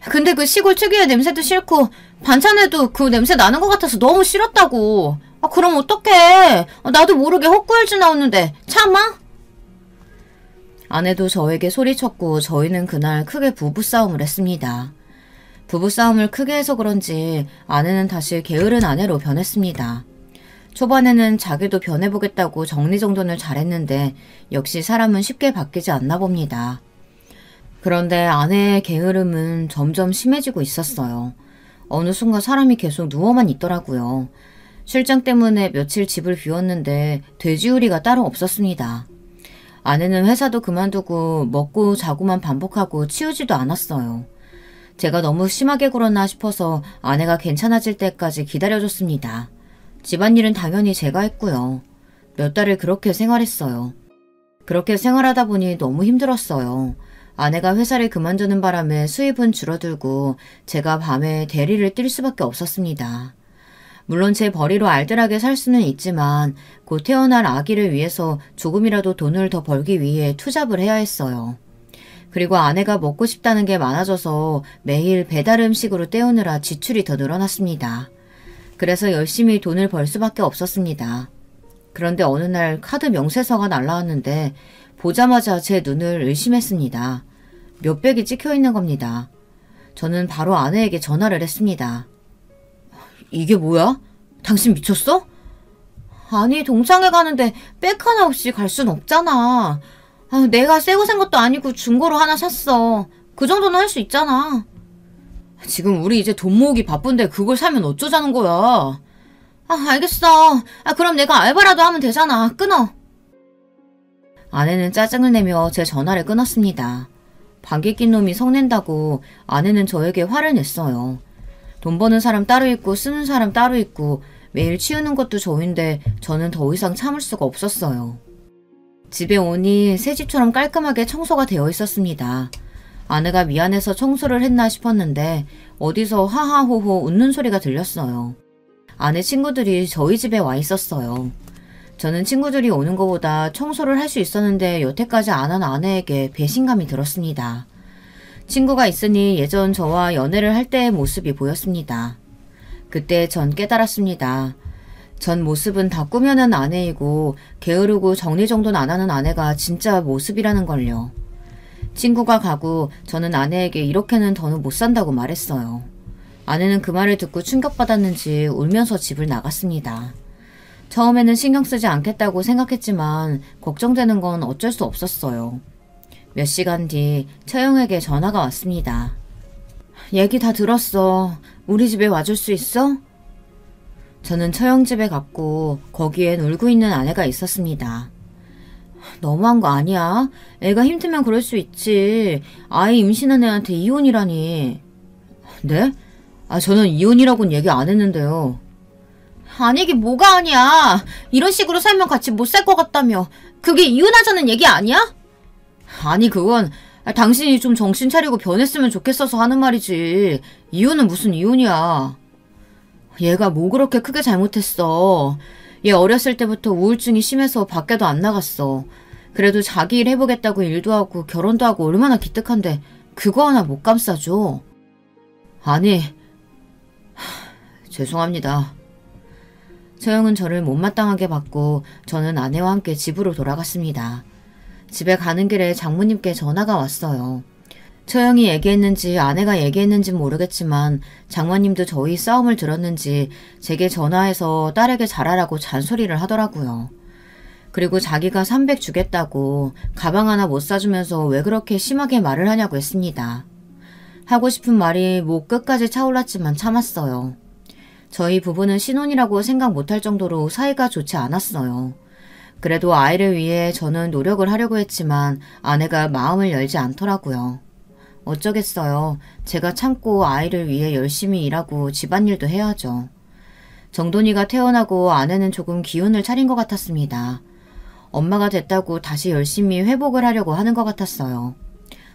근데 그 시골 특유의 냄새도 싫고 반찬에도 그 냄새 나는 것 같아서 너무 싫었다고. 그럼 어떡해. 나도 모르게 헛구일주 나오는데 참아? 아내도 저에게 소리쳤고 저희는 그날 크게 부부싸움을 했습니다. 부부싸움을 크게 해서 그런지 아내는 다시 게으른 아내로 변했습니다. 초반에는 자기도 변해보겠다고 정리정돈을 잘했는데 역시 사람은 쉽게 바뀌지 않나 봅니다. 그런데 아내의 게으름은 점점 심해지고 있었어요. 어느 순간 사람이 계속 누워만 있더라고요. 출장 때문에 며칠 집을 비웠는데 돼지우리가 따로 없었습니다. 아내는 회사도 그만두고 먹고 자고만 반복하고 치우지도 않았어요. 제가 너무 심하게 굴었나 싶어서 아내가 괜찮아질 때까지 기다려줬습니다. 집안일은 당연히 제가 했고요. 몇 달을 그렇게 생활했어요. 그렇게 생활하다 보니 너무 힘들었어요. 아내가 회사를 그만두는 바람에 수입은 줄어들고 제가 밤에 대리를 뛸 수밖에 없었습니다. 물론 제 벌이로 알뜰하게 살 수는 있지만 곧 태어날 아기를 위해서 조금이라도 돈을 더 벌기 위해 투잡을 해야 했어요. 그리고 아내가 먹고 싶다는 게 많아져서 매일 배달 음식으로 때우느라 지출이 더 늘어났습니다. 그래서 열심히 돈을 벌 수밖에 없었습니다. 그런데 어느 날 카드 명세서가 날라왔는데 보자마자 제 눈을 의심했습니다. 몇백이 찍혀있는 겁니다. 저는 바로 아내에게 전화를 했습니다. 이게 뭐야? 당신 미쳤어? 아니 동창회 가는데 백 하나 없이 갈 순 없잖아. 내가 새거 산 것도 아니고 중고로 하나 샀어. 그 정도는 할 수 있잖아. 지금 우리 이제 돈 모으기 바쁜데 그걸 사면 어쩌자는 거야. 알겠어. 그럼 내가 알바라도 하면 되잖아. 끊어. 아내는 짜증을 내며 제 전화를 끊었습니다. 방귀 낀 놈이 성낸다고 아내는 저에게 화를 냈어요. 돈 버는 사람 따로 있고 쓰는 사람 따로 있고 매일 치우는 것도 저인데 저는 더 이상 참을 수가 없었어요. 집에 오니 새 집처럼 깔끔하게 청소가 되어 있었습니다. 아내가 미안해서 청소를 했나 싶었는데 어디서 하하호호 웃는 소리가 들렸어요. 아내 친구들이 저희 집에 와 있었어요. 저는 친구들이 오는 것보다 청소를 할 수 있었는데 여태까지 안 한 아내에게 배신감이 들었습니다. 친구가 있으니 예전 저와 연애를 할 때의 모습이 보였습니다. 그때 전 깨달았습니다. 전 모습은 다 꾸며낸 아내이고 게으르고 정리정돈 안 하는 아내가 진짜 모습이라는 걸요. 친구가 가고 저는 아내에게 이렇게는 더는 못 산다고 말했어요. 아내는 그 말을 듣고 충격받았는지 울면서 집을 나갔습니다. 처음에는 신경 쓰지 않겠다고 생각했지만 걱정되는 건 어쩔 수 없었어요. 몇 시간 뒤 처형에게 전화가 왔습니다. 얘기 다 들었어. 우리 집에 와줄 수 있어? 저는 처형 집에 갔고 거기엔 울고 있는 아내가 있었습니다. 너무한 거 아니야? 애가 힘들면 그럴 수 있지. 아이 임신한 애한테 이혼이라니. 네? 저는 이혼이라고는 얘기 안 했는데요. 아니긴 뭐가 아니야. 이런 식으로 살면 같이 못 살 것 같다며. 그게 이혼하자는 얘기 아니야? 아니 그건 당신이 좀 정신 차리고 변했으면 좋겠어서 하는 말이지. 이혼은 무슨 이혼이야. 얘가 뭐 그렇게 크게 잘못했어. 얘 어렸을 때부터 우울증이 심해서 밖에도 안 나갔어. 그래도 자기 일 해보겠다고 일도 하고 결혼도 하고 얼마나 기특한데 그거 하나 못 감싸줘. 아니, 죄송합니다. 처형은 저를 못마땅하게 받고 저는 아내와 함께 집으로 돌아갔습니다. 집에 가는 길에 장모님께 전화가 왔어요. 처형이 얘기했는지 아내가 얘기했는지 모르겠지만 장모님도 저희 싸움을 들었는지 제게 전화해서 딸에게 잘하라고 잔소리를 하더라고요. 그리고 자기가 300 주겠다고 가방 하나 못 사주면서 왜 그렇게 심하게 말을 하냐고 했습니다. 하고 싶은 말이 목 끝까지 차올랐지만 참았어요. 저희 부부는 신혼이라고 생각 못할 정도로 사이가 좋지 않았어요. 그래도 아이를 위해 저는 노력을 하려고 했지만 아내가 마음을 열지 않더라고요. 어쩌겠어요. 제가 참고 아이를 위해 열심히 일하고 집안일도 해야죠. 정돈이가 태어나고 아내는 조금 기운을 차린 것 같았습니다. 엄마가 됐다고 다시 열심히 회복을 하려고 하는 것 같았어요.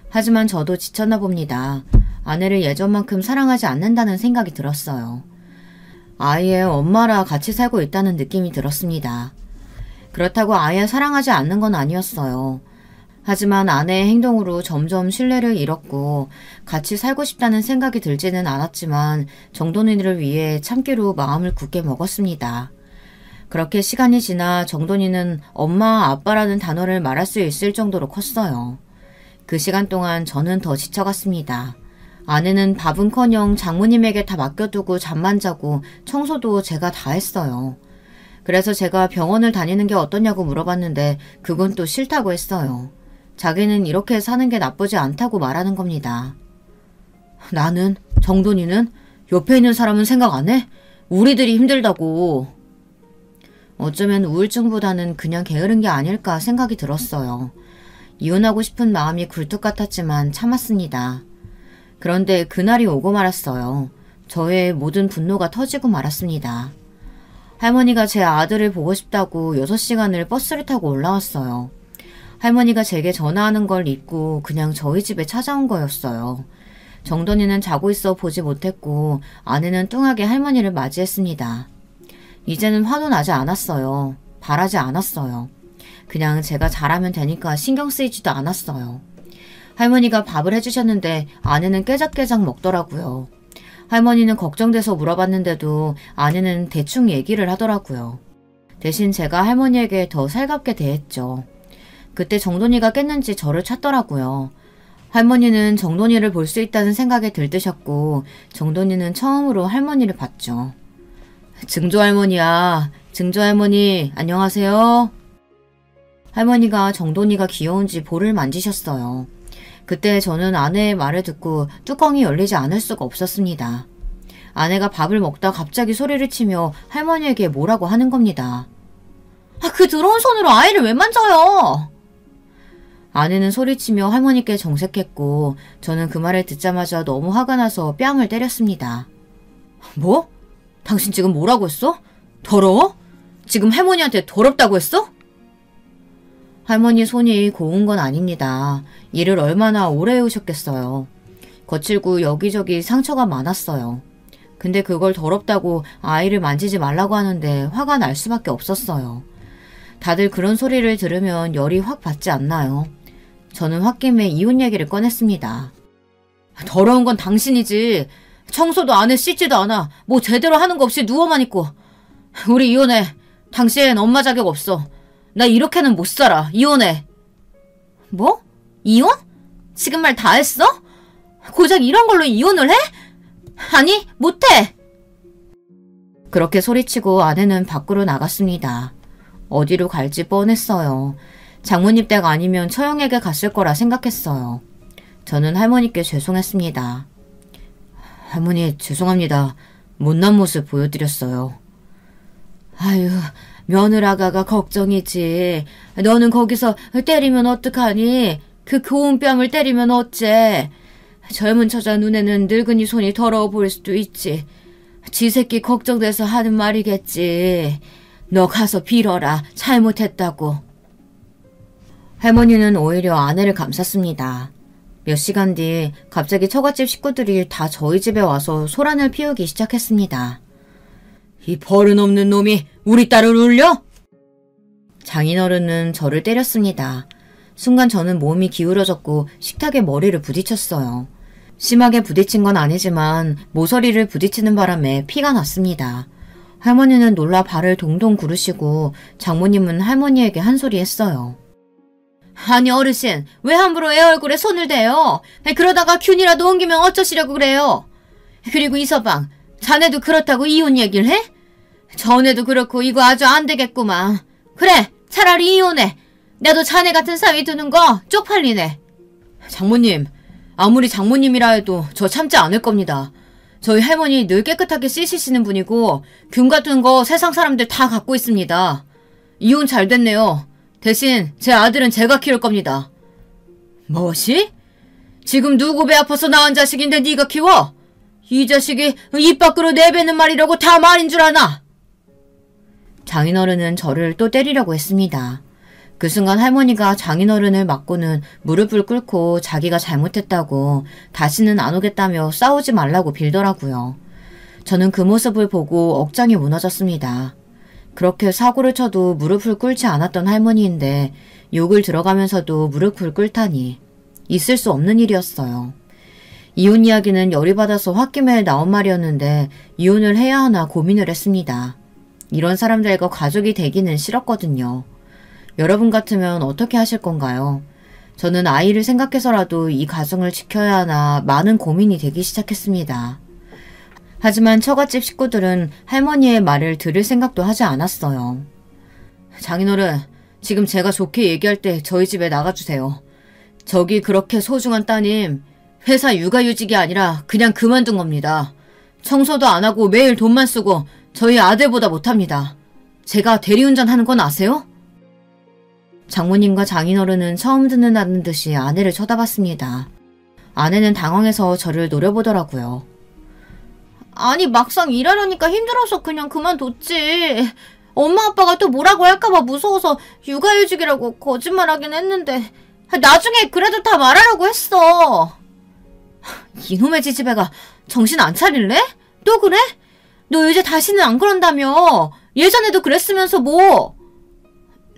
하지만 저도 지쳤나 봅니다. 아내를 예전만큼 사랑하지 않는다는 생각이 들었어요. 아이의 엄마라 같이 살고 있다는 느낌이 들었습니다. 그렇다고 아예 사랑하지 않는 건 아니었어요. 하지만 아내의 행동으로 점점 신뢰를 잃었고 같이 살고 싶다는 생각이 들지는 않았지만 정돈이를 위해 참기로 마음을 굳게 먹었습니다. 그렇게 시간이 지나 정돈이는 엄마, 아빠라는 단어를 말할 수 있을 정도로 컸어요. 그 시간 동안 저는 더 지쳐갔습니다. 아내는 밥은커녕 장모님에게 다 맡겨두고 잠만 자고 청소도 제가 다 했어요. 그래서 제가 병원을 다니는 게 어떠냐고 물어봤는데 그건 또 싫다고 했어요. 자기는 이렇게 사는 게 나쁘지 않다고 말하는 겁니다. 나는? 정돈이는? 옆에 있는 사람은 생각 안 해? 우리들이 힘들다고. 어쩌면 우울증보다는 그냥 게으른 게 아닐까 생각이 들었어요. 이혼하고 싶은 마음이 굴뚝 같았지만 참았습니다. 그런데 그날이 오고 말았어요. 저의 모든 분노가 터지고 말았습니다. 할머니가 제 아들을 보고 싶다고 6시간을 버스를 타고 올라왔어요. 할머니가 제게 전화하는 걸 잊고 그냥 저희 집에 찾아온 거였어요. 정돈이는 자고 있어 보지 못했고 아내는 뚱하게 할머니를 맞이했습니다. 이제는 화도 나지 않았어요. 바라지 않았어요. 그냥 제가 잘하면 되니까 신경 쓰이지도 않았어요. 할머니가 밥을 해주셨는데 아내는 깨작깨작 먹더라고요. 할머니는 걱정돼서 물어봤는데도 아내는 대충 얘기를 하더라고요. 대신 제가 할머니에게 더 살갑게 대했죠. 그때 정돈이가 깼는지 저를 찾더라고요. 할머니는 정돈이를 볼 수 있다는 생각에 들뜨셨고 정돈이는 처음으로 할머니를 봤죠. 증조할머니야. 증조할머니 안녕하세요. 할머니가 정돈이가 귀여운지 볼을 만지셨어요. 그때 저는 아내의 말을 듣고 뚜껑이 열리지 않을 수가 없었습니다. 아내가 밥을 먹다 갑자기 소리를 치며 할머니에게 뭐라고 하는 겁니다. 그 더러운 손으로 아이를 왜 만져요? 아내는 소리치며 할머니께 정색했고 저는 그 말을 듣자마자 너무 화가 나서 뺨을 때렸습니다. 뭐? 당신 지금 뭐라고 했어? 더러워? 지금 할머니한테 더럽다고 했어? 할머니 손이 고운 건 아닙니다. 일을 얼마나 오래 해오셨겠어요. 거칠고 여기저기 상처가 많았어요. 근데 그걸 더럽다고 아이를 만지지 말라고 하는데 화가 날 수밖에 없었어요. 다들 그런 소리를 들으면 열이 확 받지 않나요? 저는 홧김에 이혼 얘기를 꺼냈습니다. 더러운 건 당신이지. 청소도 안 해, 씻지도 않아. 뭐 제대로 하는 거 없이 누워만 있고. 우리 이혼해. 당신 엄마 자격 없어. 나 이렇게는 못 살아. 이혼해. 뭐? 이혼? 지금 말 다 했어? 고작 이런 걸로 이혼을 해? 아니, 못해. 그렇게 소리치고 아내는 밖으로 나갔습니다. 어디로 갈지 뻔했어요. 장모님 댁 아니면 처형에게 갔을 거라 생각했어요. 저는 할머니께 죄송했습니다. 할머니 죄송합니다. 못난 모습 보여드렸어요. 아유, 며느라가가 걱정이지. 너는 거기서 때리면 어떡하니? 그 고운 뺨을 때리면 어째? 젊은 처자 눈에는 늙은이 손이 더러워 보일 수도 있지. 지 새끼 걱정돼서 하는 말이겠지. 너 가서 빌어라. 잘못했다고. 할머니는 오히려 아내를 감쌌습니다. 몇 시간 뒤 갑자기 처갓집 식구들이 다 저희 집에 와서 소란을 피우기 시작했습니다. 이 버릇없는 놈이 우리 딸을 울려? 장인어른은 저를 때렸습니다. 순간 저는 몸이 기울어졌고 식탁에 머리를 부딪혔어요. 심하게 부딪힌 건 아니지만 모서리를 부딪히는 바람에 피가 났습니다. 할머니는 놀라 발을 동동 구르시고 장모님은 할머니에게 한 소리 했어요. 아니 어르신, 왜 함부로 애 얼굴에 손을 대요? 그러다가 균이라도 옮기면 어쩌시려고 그래요? 그리고 이서방, 자네도 그렇다고 이혼 얘기를 해? 전에도 그렇고 이거 아주 안 되겠구만. 그래, 차라리 이혼해. 나도 자네 같은 사위 두는 거 쪽팔리네. 장모님, 아무리 장모님이라 해도 저 참지 않을 겁니다. 저희 할머니 늘 깨끗하게 씻으시는 분이고 균 같은 거 세상 사람들 다 갖고 있습니다. 이혼 잘 됐네요. 대신 제 아들은 제가 키울 겁니다. 뭐시? 지금 누구 배 아파서 낳은 자식인데 네가 키워? 이 자식이 입 밖으로 내뱉는 말이라고 다 말인 줄 아나? 장인어른은 저를 또 때리려고 했습니다. 그 순간 할머니가 장인어른을 맞고는 무릎을 꿇고 자기가 잘못했다고 다시는 안 오겠다며 싸우지 말라고 빌더라고요. 저는 그 모습을 보고 억장이 무너졌습니다. 그렇게 사고를 쳐도 무릎을 꿇지 않았던 할머니인데 욕을 들어가면서도 무릎을 꿇다니 있을 수 없는 일이었어요. 이혼 이야기는 열이 받아서 홧김에 나온 말이었는데 이혼을 해야 하나 고민을 했습니다. 이런 사람들과 가족이 되기는 싫었거든요. 여러분 같으면 어떻게 하실 건가요? 저는 아이를 생각해서라도 이 가정을 지켜야 하나 많은 고민이 되기 시작했습니다. 하지만 처갓집 식구들은 할머니의 말을 들을 생각도 하지 않았어요. 장인어른, 지금 제가 좋게 얘기할 때 저희 집에 나가주세요. 저기 그렇게 소중한 따님, 회사 육아휴직이 아니라 그냥 그만둔 겁니다. 청소도 안 하고 매일 돈만 쓰고 저희 아들보다 못합니다. 제가 대리운전 하는 건 아세요? 장모님과 장인어른은 처음 듣는다는 듯이 아내를 쳐다봤습니다. 아내는 당황해서 저를 노려보더라고요. 아니 막상 일하려니까 힘들어서 그냥 그만뒀지. 엄마 아빠가 또 뭐라고 할까봐 무서워서 육아휴직이라고 거짓말하긴 했는데 나중에 그래도 다 말하라고 했어. 이놈의 지지배가 정신 안 차릴래? 또 그래? 너 이제 다시는 안 그런다며. 예전에도 그랬으면서 뭐.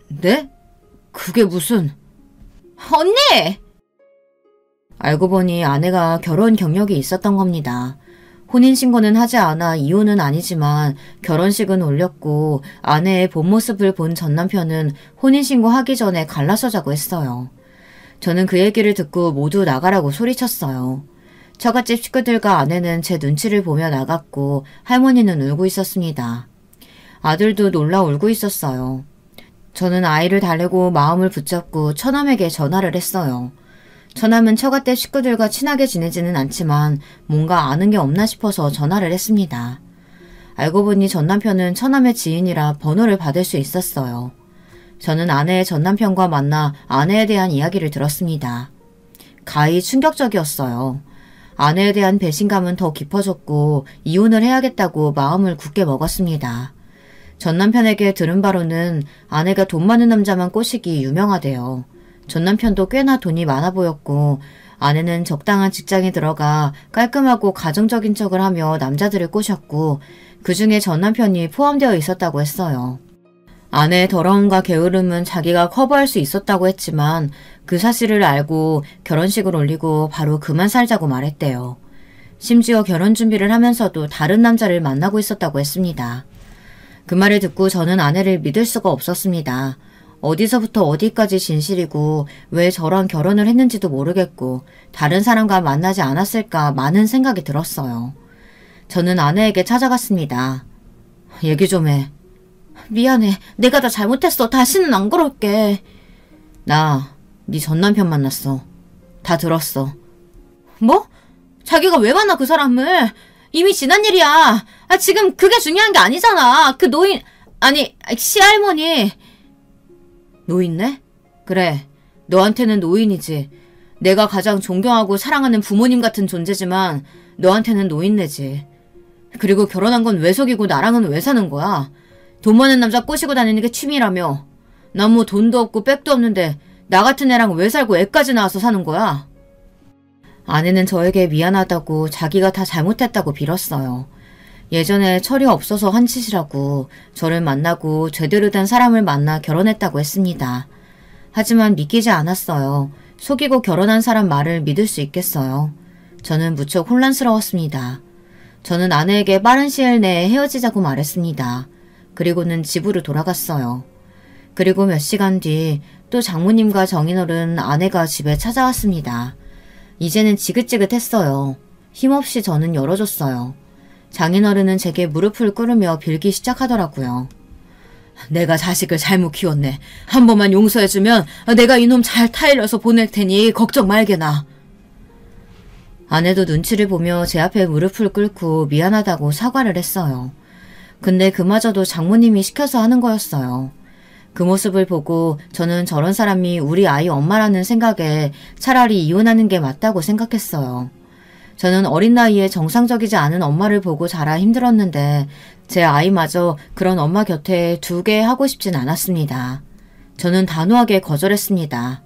네? 그게 무슨... 언니! 알고 보니 아내가 결혼 경력이 있었던 겁니다. 혼인신고는 하지 않아 이혼은 아니지만 결혼식은 올렸고 아내의 본 모습을 본 전남편은 혼인신고하기 전에 갈라서자고 했어요. 저는 그 얘기를 듣고 모두 나가라고 소리쳤어요. 처갓집 식구들과 아내는 제 눈치를 보며 나갔고 할머니는 울고 있었습니다. 아들도 놀라 울고 있었어요. 저는 아이를 달래고 마음을 붙잡고 처남에게 전화를 했어요. 처남은 처갓집 식구들과 친하게 지내지는 않지만 뭔가 아는 게 없나 싶어서 전화를 했습니다. 알고 보니 전남편은 처남의 지인이라 번호를 받을 수 있었어요. 저는 아내의 전남편과 만나 아내에 대한 이야기를 들었습니다. 가히 충격적이었어요. 아내에 대한 배신감은 더 깊어졌고 이혼을 해야겠다고 마음을 굳게 먹었습니다. 전남편에게 들은 바로는 아내가 돈 많은 남자만 꼬시기 유명하대요. 전남편도 꽤나 돈이 많아 보였고 아내는 적당한 직장에 들어가 깔끔하고 가정적인 척을 하며 남자들을 꼬셨고 그 중에 전남편이 포함되어 있었다고 했어요. 아내의 더러움과 게으름은 자기가 커버할 수 있었다고 했지만 그 사실을 알고 결혼식을 올리고 바로 그만 살자고 말했대요. 심지어 결혼 준비를 하면서도 다른 남자를 만나고 있었다고 했습니다. 그 말을 듣고 저는 아내를 믿을 수가 없었습니다. 어디서부터 어디까지 진실이고 왜 저랑 결혼을 했는지도 모르겠고 다른 사람과 만나지 않았을까 많은 생각이 들었어요. 저는 아내에게 찾아갔습니다. 얘기 좀 해. 미안해. 내가 다 잘못했어. 다시는 안 그럴게. 나 네 전남편 만났어. 다 들었어. 뭐? 자기가 왜 만나 그 사람을? 이미 지난 일이야. 지금 그게 중요한 게 아니잖아. 그 노인... 아니 시할머니... 노인네? 그래. 너한테는 노인이지. 내가 가장 존경하고 사랑하는 부모님 같은 존재지만 너한테는 노인네지. 그리고 결혼한 건 왜 속이고 나랑은 왜 사는 거야? 돈 많은 남자 꼬시고 다니는 게 취미라며. 난 뭐 돈도 없고 백도 없는데 나 같은 애랑 왜 살고 애까지 낳아서 사는 거야? 아내는 저에게 미안하다고 자기가 다 잘못했다고 빌었어요. 예전에 철이 없어서 한 짓이라고 저를 만나고 제대로 된 사람을 만나 결혼했다고 했습니다. 하지만 믿기지 않았어요. 속이고 결혼한 사람 말을 믿을 수 있겠어요. 저는 무척 혼란스러웠습니다. 저는 아내에게 빠른 시일 내에 헤어지자고 말했습니다. 그리고는 집으로 돌아갔어요. 그리고 몇 시간 뒤 또 장모님과 정인어른 아내가 집에 찾아왔습니다. 이제는 지긋지긋했어요. 힘없이 저는 열어줬어요. 장인어른은 제게 무릎을 꿇으며 빌기 시작하더라고요. 내가 자식을 잘못 키웠네. 한 번만 용서해주면 내가 이놈 잘 타일러서 보낼 테니 걱정 말게나. 아내도 눈치를 보며 제 앞에 무릎을 꿇고 미안하다고 사과를 했어요. 근데 그마저도 장모님이 시켜서 하는 거였어요. 그 모습을 보고 저는 저런 사람이 우리 아이 엄마라는 생각에 차라리 이혼하는 게 맞다고 생각했어요. 저는 어린 나이에 정상적이지 않은 엄마를 보고 자라 힘들었는데 제 아이마저 그런 엄마 곁에 두게 하고 싶진 않았습니다. 저는 단호하게 거절했습니다.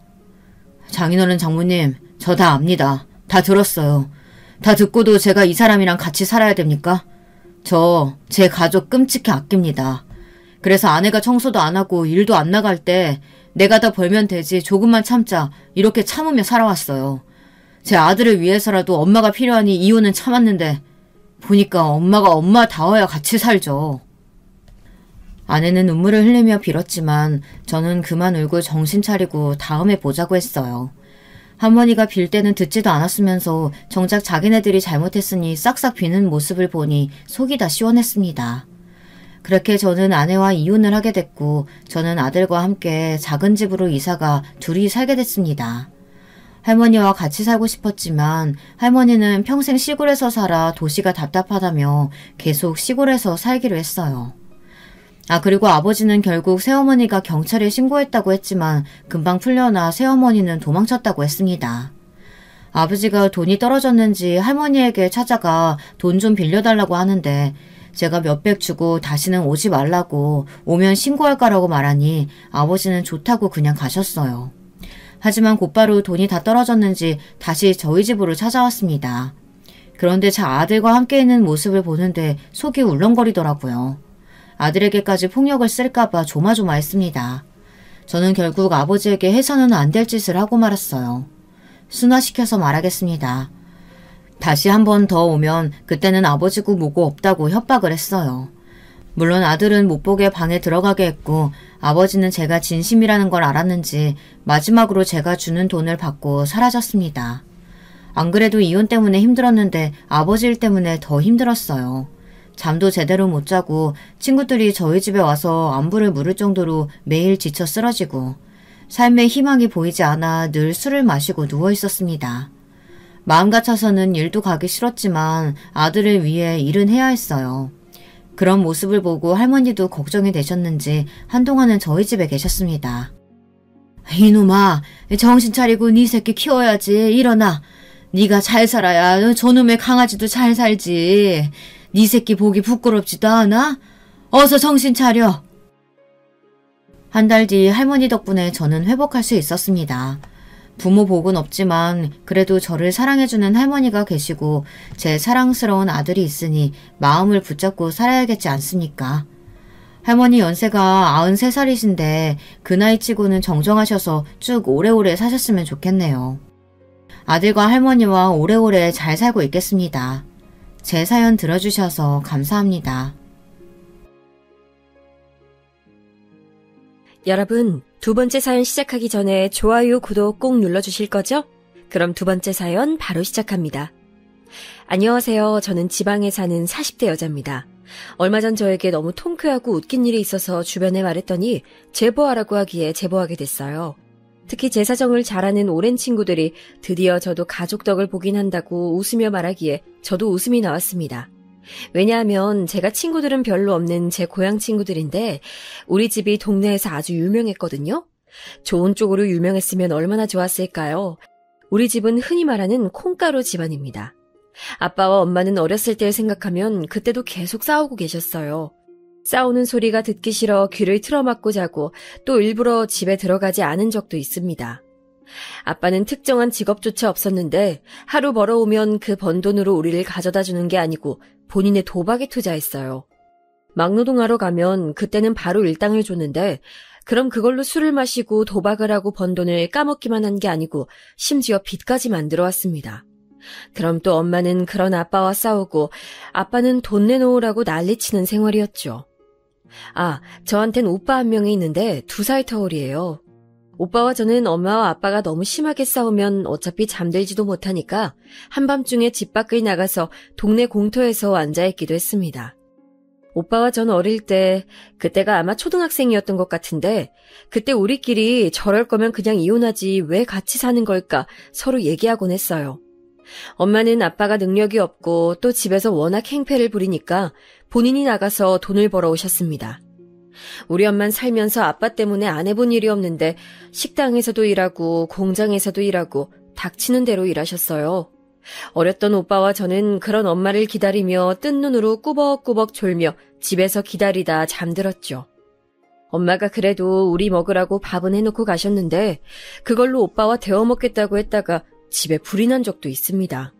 장인어른 장모님, 저 다 압니다. 다 들었어요. 다 듣고도 제가 이 사람이랑 같이 살아야 됩니까? 저 제 가족 끔찍히 아낍니다. 그래서 아내가 청소도 안 하고 일도 안 나갈 때 내가 다 벌면 되지 조금만 참자 이렇게 참으며 살아왔어요. 제 아들을 위해서라도 엄마가 필요하니 이혼은 참았는데 보니까 엄마가 엄마다워야 같이 살죠. 아내는 눈물을 흘리며 빌었지만 저는 그만 울고 정신 차리고 다음에 보자고 했어요. 할머니가 빌 때는 듣지도 않았으면서 정작 자기네들이 잘못했으니 싹싹 비는 모습을 보니 속이 다 시원했습니다. 그렇게 저는 아내와 이혼을 하게 됐고 저는 아들과 함께 작은 집으로 이사가 둘이 살게 됐습니다. 할머니와 같이 살고 싶었지만 할머니는 평생 시골에서 살아 도시가 답답하다며 계속 시골에서 살기로 했어요. 그리고 아버지는 결국 새어머니가 경찰에 신고했다고 했지만 금방 풀려나 새어머니는 도망쳤다고 했습니다. 아버지가 돈이 떨어졌는지 할머니에게 찾아가 돈 좀 빌려달라고 하는데 제가 몇백 주고 다시는 오지 말라고 오면 신고할까라고 말하니 아버지는 좋다고 그냥 가셨어요. 하지만 곧바로 돈이 다 떨어졌는지 다시 저희 집으로 찾아왔습니다. 그런데 제 아들과 함께 있는 모습을 보는데 속이 울렁거리더라고요. 아들에게까지 폭력을 쓸까봐 조마조마했습니다. 저는 결국 아버지에게 해서는 안 될 짓을 하고 말았어요. 순화시켜서 말하겠습니다. 다시 한 번 더 오면 그때는 아버지고 뭐고 없다고 협박을 했어요. 물론 아들은 못 보게 방에 들어가게 했고 아버지는 제가 진심이라는 걸 알았는지 마지막으로 제가 주는 돈을 받고 사라졌습니다. 안 그래도 이혼 때문에 힘들었는데 아버지 일 때문에 더 힘들었어요. 잠도 제대로 못 자고 친구들이 저희 집에 와서 안부를 물을 정도로 매일 지쳐 쓰러지고 삶에 희망이 보이지 않아 늘 술을 마시고 누워 있었습니다. 마음 같아서는 일도 가기 싫었지만 아들을 위해 일은 해야 했어요. 그런 모습을 보고 할머니도 걱정이 되셨는지 한동안은 저희 집에 계셨습니다. 이놈아, 정신 차리고 네 새끼 키워야지. 일어나. 네가 잘 살아야 저놈의 강아지도 잘 살지. 네 새끼 보기 부끄럽지도 않아? 어서 정신 차려. 한 달 뒤 할머니 덕분에 저는 회복할 수 있었습니다. 부모 복은 없지만 그래도 저를 사랑해주는 할머니가 계시고 제 사랑스러운 아들이 있으니 마음을 붙잡고 살아야겠지 않습니까? 할머니 연세가 93살이신데 그 나이치고는 정정하셔서 쭉 오래오래 사셨으면 좋겠네요. 아들과 할머니와 오래오래 잘 살고 있겠습니다. 제 사연 들어주셔서 감사합니다. 여러분, 두 번째 사연 시작하기 전에 좋아요, 구독 꼭 눌러주실 거죠? 그럼 두 번째 사연 바로 시작합니다. 안녕하세요. 저는 지방에 사는 40대 여자입니다. 얼마 전 저에게 너무 통쾌하고 웃긴 일이 있어서 주변에 말했더니 제보하라고 하기에 제보하게 됐어요. 특히 제 사정을 잘 아는 오랜 친구들이 드디어 저도 가족 덕을 보긴 한다고 웃으며 말하기에 저도 웃음이 나왔습니다. 왜냐하면 제가 친구들은 별로 없는 제 고향 친구들인데 우리 집이 동네에서 아주 유명했거든요. 좋은 쪽으로 유명했으면 얼마나 좋았을까요? 우리 집은 흔히 말하는 콩가루 집안입니다. 아빠와 엄마는 어렸을 때를 생각하면 그때도 계속 싸우고 계셨어요. 싸우는 소리가 듣기 싫어 귀를 틀어막고 자고 또 일부러 집에 들어가지 않은 적도 있습니다. 아빠는 특정한 직업조차 없었는데 하루 벌어오면 그 번 돈으로 우리를 가져다 주는 게 아니고 본인의 도박에 투자했어요. 막노동하러 가면 그때는 바로 일당을 줬는데 그럼 그걸로 술을 마시고 도박을 하고 번 돈을 까먹기만 한 게 아니고 심지어 빚까지 만들어 왔습니다. 그럼 또 엄마는 그런 아빠와 싸우고 아빠는 돈 내놓으라고 난리치는 생활이었죠. 저한텐 오빠 한 명이 있는데 2살 터울이에요. 오빠와 저는 엄마와 아빠가 너무 심하게 싸우면 어차피 잠들지도 못하니까 한밤중에 집 밖을 나가서 동네 공터에서 앉아있기도 했습니다. 오빠와 전 어릴 때, 그때가 아마 초등학생이었던 것 같은데 그때 우리끼리 저럴 거면 그냥 이혼하지 왜 같이 사는 걸까 서로 얘기하곤 했어요. 엄마는 아빠가 능력이 없고 또 집에서 워낙 행패를 부리니까 본인이 나가서 돈을 벌어 오셨습니다. 우리 엄만 살면서 아빠 때문에 안 해본 일이 없는데 식당에서도 일하고 공장에서도 일하고 닥치는 대로 일하셨어요. 어렸던 오빠와 저는 그런 엄마를 기다리며 뜬 눈으로 꾸벅꾸벅 졸며 집에서 기다리다 잠들었죠. 엄마가 그래도 우리 먹으라고 밥은 해놓고 가셨는데 그걸로 오빠와 데워 먹겠다고 했다가 집에 불이 난 적도 있습니다.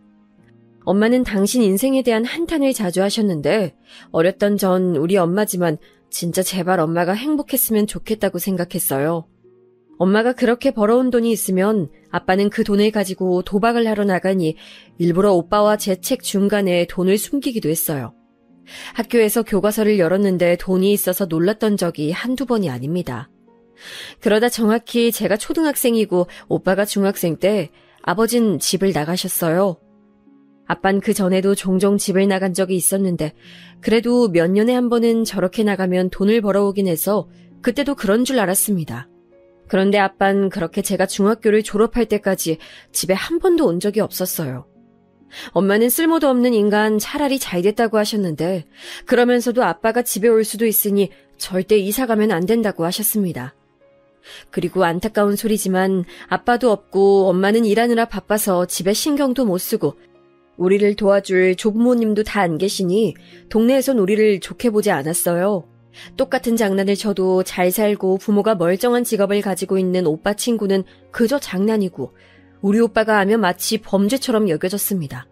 엄마는 당신 인생에 대한 한탄을 자주 하셨는데 어렸던 전 우리 엄마지만 진짜 제발 엄마가 행복했으면 좋겠다고 생각했어요. 엄마가 그렇게 벌어온 돈이 있으면 아빠는 그 돈을 가지고 도박을 하러 나가니 일부러 오빠와 제 책 중간에 돈을 숨기기도 했어요. 학교에서 교과서를 열었는데 돈이 있어서 놀랐던 적이 한두 번이 아닙니다. 그러다 정확히 제가 초등학생이고 오빠가 중학생 때 아버진 집을 나가셨어요. 아빤 그 전에도 종종 집을 나간 적이 있었는데 그래도 몇 년에 한 번은 저렇게 나가면 돈을 벌어오긴 해서 그때도 그런 줄 알았습니다. 그런데 아빤 그렇게 제가 중학교를 졸업할 때까지 집에 한 번도 온 적이 없었어요. 엄마는 쓸모도 없는 인간 차라리 잘 됐다고 하셨는데 그러면서도 아빠가 집에 올 수도 있으니 절대 이사 가면 안 된다고 하셨습니다. 그리고 안타까운 소리지만 아빠도 없고 엄마는 일하느라 바빠서 집에 신경도 못 쓰고 우리를 도와줄 조부모님도 다 안 계시니 동네에선 우리를 좋게 보지 않았어요. 똑같은 장난을 쳐도 잘 살고 부모가 멀쩡한 직업을 가지고 있는 오빠 친구는 그저 장난이고 우리 오빠가 하면 마치 범죄처럼 여겨졌습니다.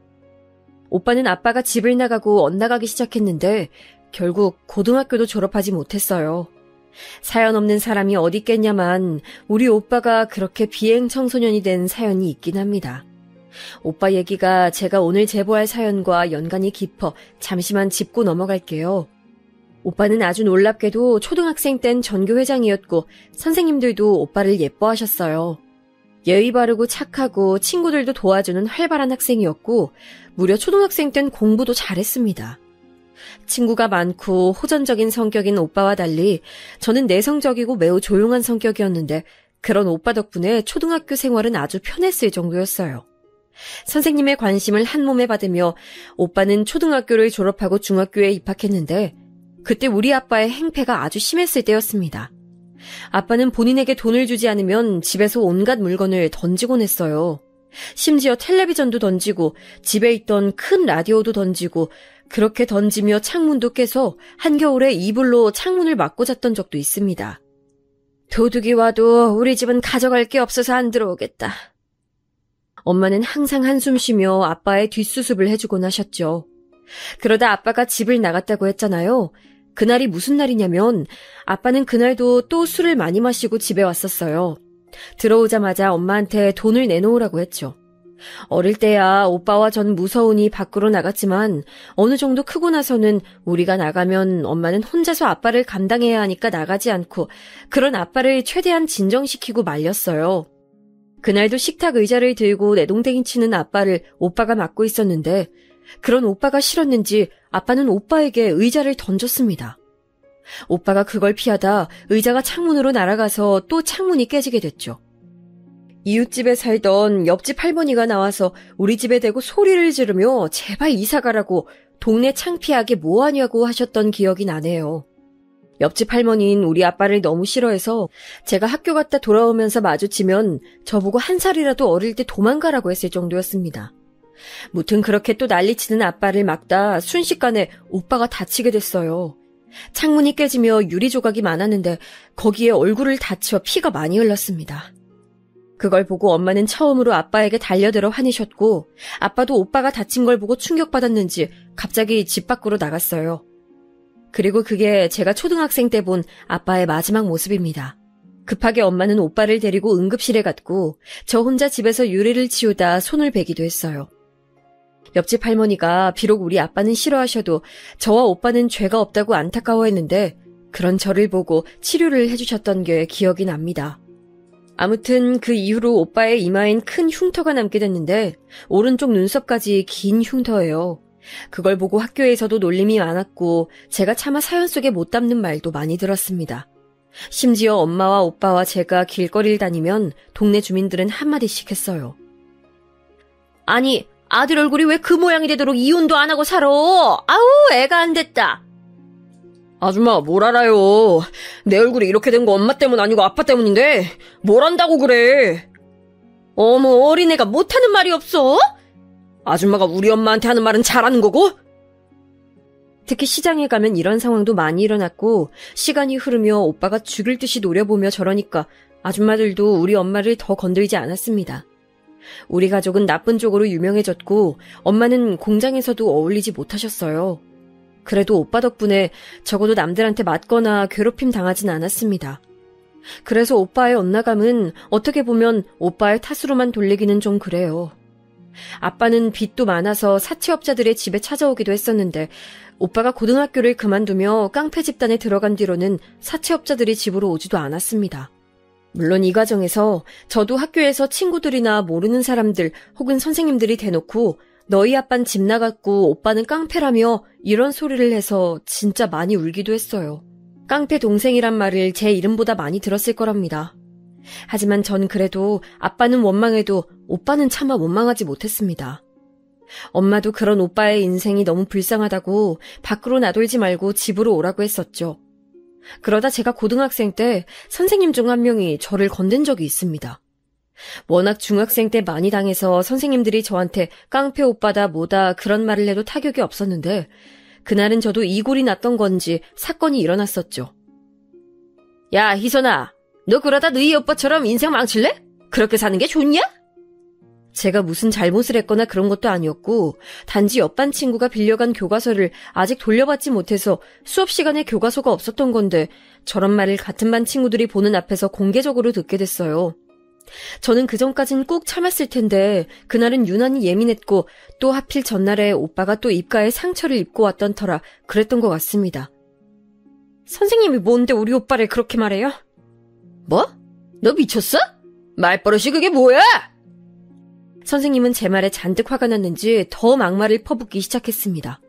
오빠는 아빠가 집을 나가고 엇나가기 시작했는데 결국 고등학교도 졸업하지 못했어요. 사연 없는 사람이 어디 있겠냐만 우리 오빠가 그렇게 비행 청소년이 된 사연이 있긴 합니다. 오빠 얘기가 제가 오늘 제보할 사연과 연관이 깊어 잠시만 짚고 넘어갈게요. 오빠는 아주 놀랍게도 초등학생 땐 전교회장이었고 선생님들도 오빠를 예뻐하셨어요. 예의 바르고 착하고 친구들도 도와주는 활발한 학생이었고 무려 초등학생 땐 공부도 잘했습니다. 친구가 많고 호전적인 성격인 오빠와 달리 저는 내성적이고 매우 조용한 성격이었는데 그런 오빠 덕분에 초등학교 생활은 아주 편했을 정도였어요. 선생님의 관심을 한 몸에 받으며 오빠는 초등학교를 졸업하고 중학교에 입학했는데 그때 우리 아빠의 행패가 아주 심했을 때였습니다. 아빠는 본인에게 돈을 주지 않으면 집에서 온갖 물건을 던지곤 했어요. 심지어 텔레비전도 던지고 집에 있던 큰 라디오도 던지고 그렇게 던지며 창문도 깨서 한겨울에 이불로 창문을 막고 잤던 적도 있습니다. 도둑이 와도 우리 집은 가져갈 게 없어서 안 들어오겠다. 엄마는 항상 한숨 쉬며 아빠의 뒷수습을 해주곤 하셨죠. 그러다 아빠가 집을 나갔다고 했잖아요. 그날이 무슨 날이냐면 아빠는 그날도 또 술을 많이 마시고 집에 왔었어요. 들어오자마자 엄마한테 돈을 내놓으라고 했죠. 어릴 때야 오빠와 전 무서우니 밖으로 나갔지만 어느 정도 크고 나서는 우리가 나가면 엄마는 혼자서 아빠를 감당해야 하니까 나가지 않고 그런 아빠를 최대한 진정시키고 말렸어요. 그날도 식탁 의자를 들고 내동댕이 치는 아빠를 오빠가 맡고 있었는데 그런 오빠가 싫었는지 아빠는 오빠에게 의자를 던졌습니다. 오빠가 그걸 피하다 의자가 창문으로 날아가서 또 창문이 깨지게 됐죠. 이웃집에 살던 옆집 할머니가 나와서 우리 집에 대고 소리를 지르며 제발 이사가라고 동네 창피하게 뭐하냐고 하셨던 기억이 나네요. 옆집 할머니는 우리 아빠를 너무 싫어해서 제가 학교 갔다 돌아오면서 마주치면 저보고 한 살이라도 어릴 때 도망가라고 했을 정도였습니다. 무튼 그렇게 또 난리치는 아빠를 막다 순식간에 오빠가 다치게 됐어요. 창문이 깨지며 유리 조각이 많았는데 거기에 얼굴을 다쳐 피가 많이 흘렀습니다. 그걸 보고 엄마는 처음으로 아빠에게 달려들어 화내셨고 아빠도 오빠가 다친 걸 보고 충격받았는지 갑자기 집 밖으로 나갔어요. 그리고 그게 제가 초등학생 때 본 아빠의 마지막 모습입니다. 급하게 엄마는 오빠를 데리고 응급실에 갔고 저 혼자 집에서 유리를 치우다 손을 베기도 했어요. 옆집 할머니가 비록 우리 아빠는 싫어하셔도 저와 오빠는 죄가 없다고 안타까워했는데 그런 저를 보고 치료를 해주셨던 게 기억이 납니다. 아무튼 그 이후로 오빠의 이마엔 큰 흉터가 남게 됐는데 오른쪽 눈썹까지 긴 흉터예요. 그걸 보고 학교에서도 놀림이 많았고 제가 차마 사연 속에 못 담는 말도 많이 들었습니다. 심지어 엄마와 오빠와 제가 길거리를 다니면 동네 주민들은 한마디씩 했어요. 아니, 아들 얼굴이 왜 그 모양이 되도록 이혼도 안 하고 살아? 아우, 애가 안 됐다. 아줌마, 뭘 알아요. 내 얼굴이 이렇게 된 거 엄마 때문 아니고 아빠 때문인데 뭘 안다고 그래. 어머, 어린애가 못하는 말이 없어? 아줌마가 우리 엄마한테 하는 말은 잘하는 거고? 특히 시장에 가면 이런 상황도 많이 일어났고 시간이 흐르며 오빠가 죽일 듯이 노려보며 저러니까 아줌마들도 우리 엄마를 더 건들지 않았습니다. 우리 가족은 나쁜 쪽으로 유명해졌고 엄마는 공장에서도 어울리지 못하셨어요. 그래도 오빠 덕분에 적어도 남들한테 맞거나 괴롭힘 당하진 않았습니다. 그래서 오빠의 엇나감은 어떻게 보면 오빠의 탓으로만 돌리기는 좀 그래요. 아빠는 빚도 많아서 사채업자들의 집에 찾아오기도 했었는데 오빠가 고등학교를 그만두며 깡패 집단에 들어간 뒤로는 사채업자들이 집으로 오지도 않았습니다. 물론 이 과정에서 저도 학교에서 친구들이나 모르는 사람들 혹은 선생님들이 대놓고 너희 아빤 집 나갔고 오빠는 깡패라며 이런 소리를 해서 진짜 많이 울기도 했어요. 깡패 동생이란 말을 제 이름보다 많이 들었을 거랍니다. 하지만 전 그래도 아빠는 원망해도 오빠는 차마 원망하지 못했습니다. 엄마도 그런 오빠의 인생이 너무 불쌍하다고 밖으로 나돌지 말고 집으로 오라고 했었죠. 그러다 제가 고등학생 때 선생님 중 한 명이 저를 건든 적이 있습니다. 워낙 중학생 때 많이 당해서 선생님들이 저한테 깡패 오빠다 뭐다 그런 말을 해도 타격이 없었는데 그날은 저도 이골이 났던 건지 사건이 일어났었죠. 야, 희선아, 너 그러다 너희 오빠처럼 인생 망칠래? 그렇게 사는 게 좋냐? 제가 무슨 잘못을 했거나 그런 것도 아니었고 단지 옆반 친구가 빌려간 교과서를 아직 돌려받지 못해서 수업 시간에 교과서가 없었던 건데 저런 말을 같은 반 친구들이 보는 앞에서 공개적으로 듣게 됐어요. 저는 그전까진 꾹 참았을 텐데 그날은 유난히 예민했고 또 하필 전날에 오빠가 또 입가에 상처를 입고 왔던 터라 그랬던 것 같습니다. 선생님이 뭔데 우리 오빠를 그렇게 말해요? 뭐? 너 미쳤어? 말버릇이 그게 뭐야? 선생님은 제 말에 잔뜩 화가 났는지 더 막말을 퍼붓기 시작했습니다.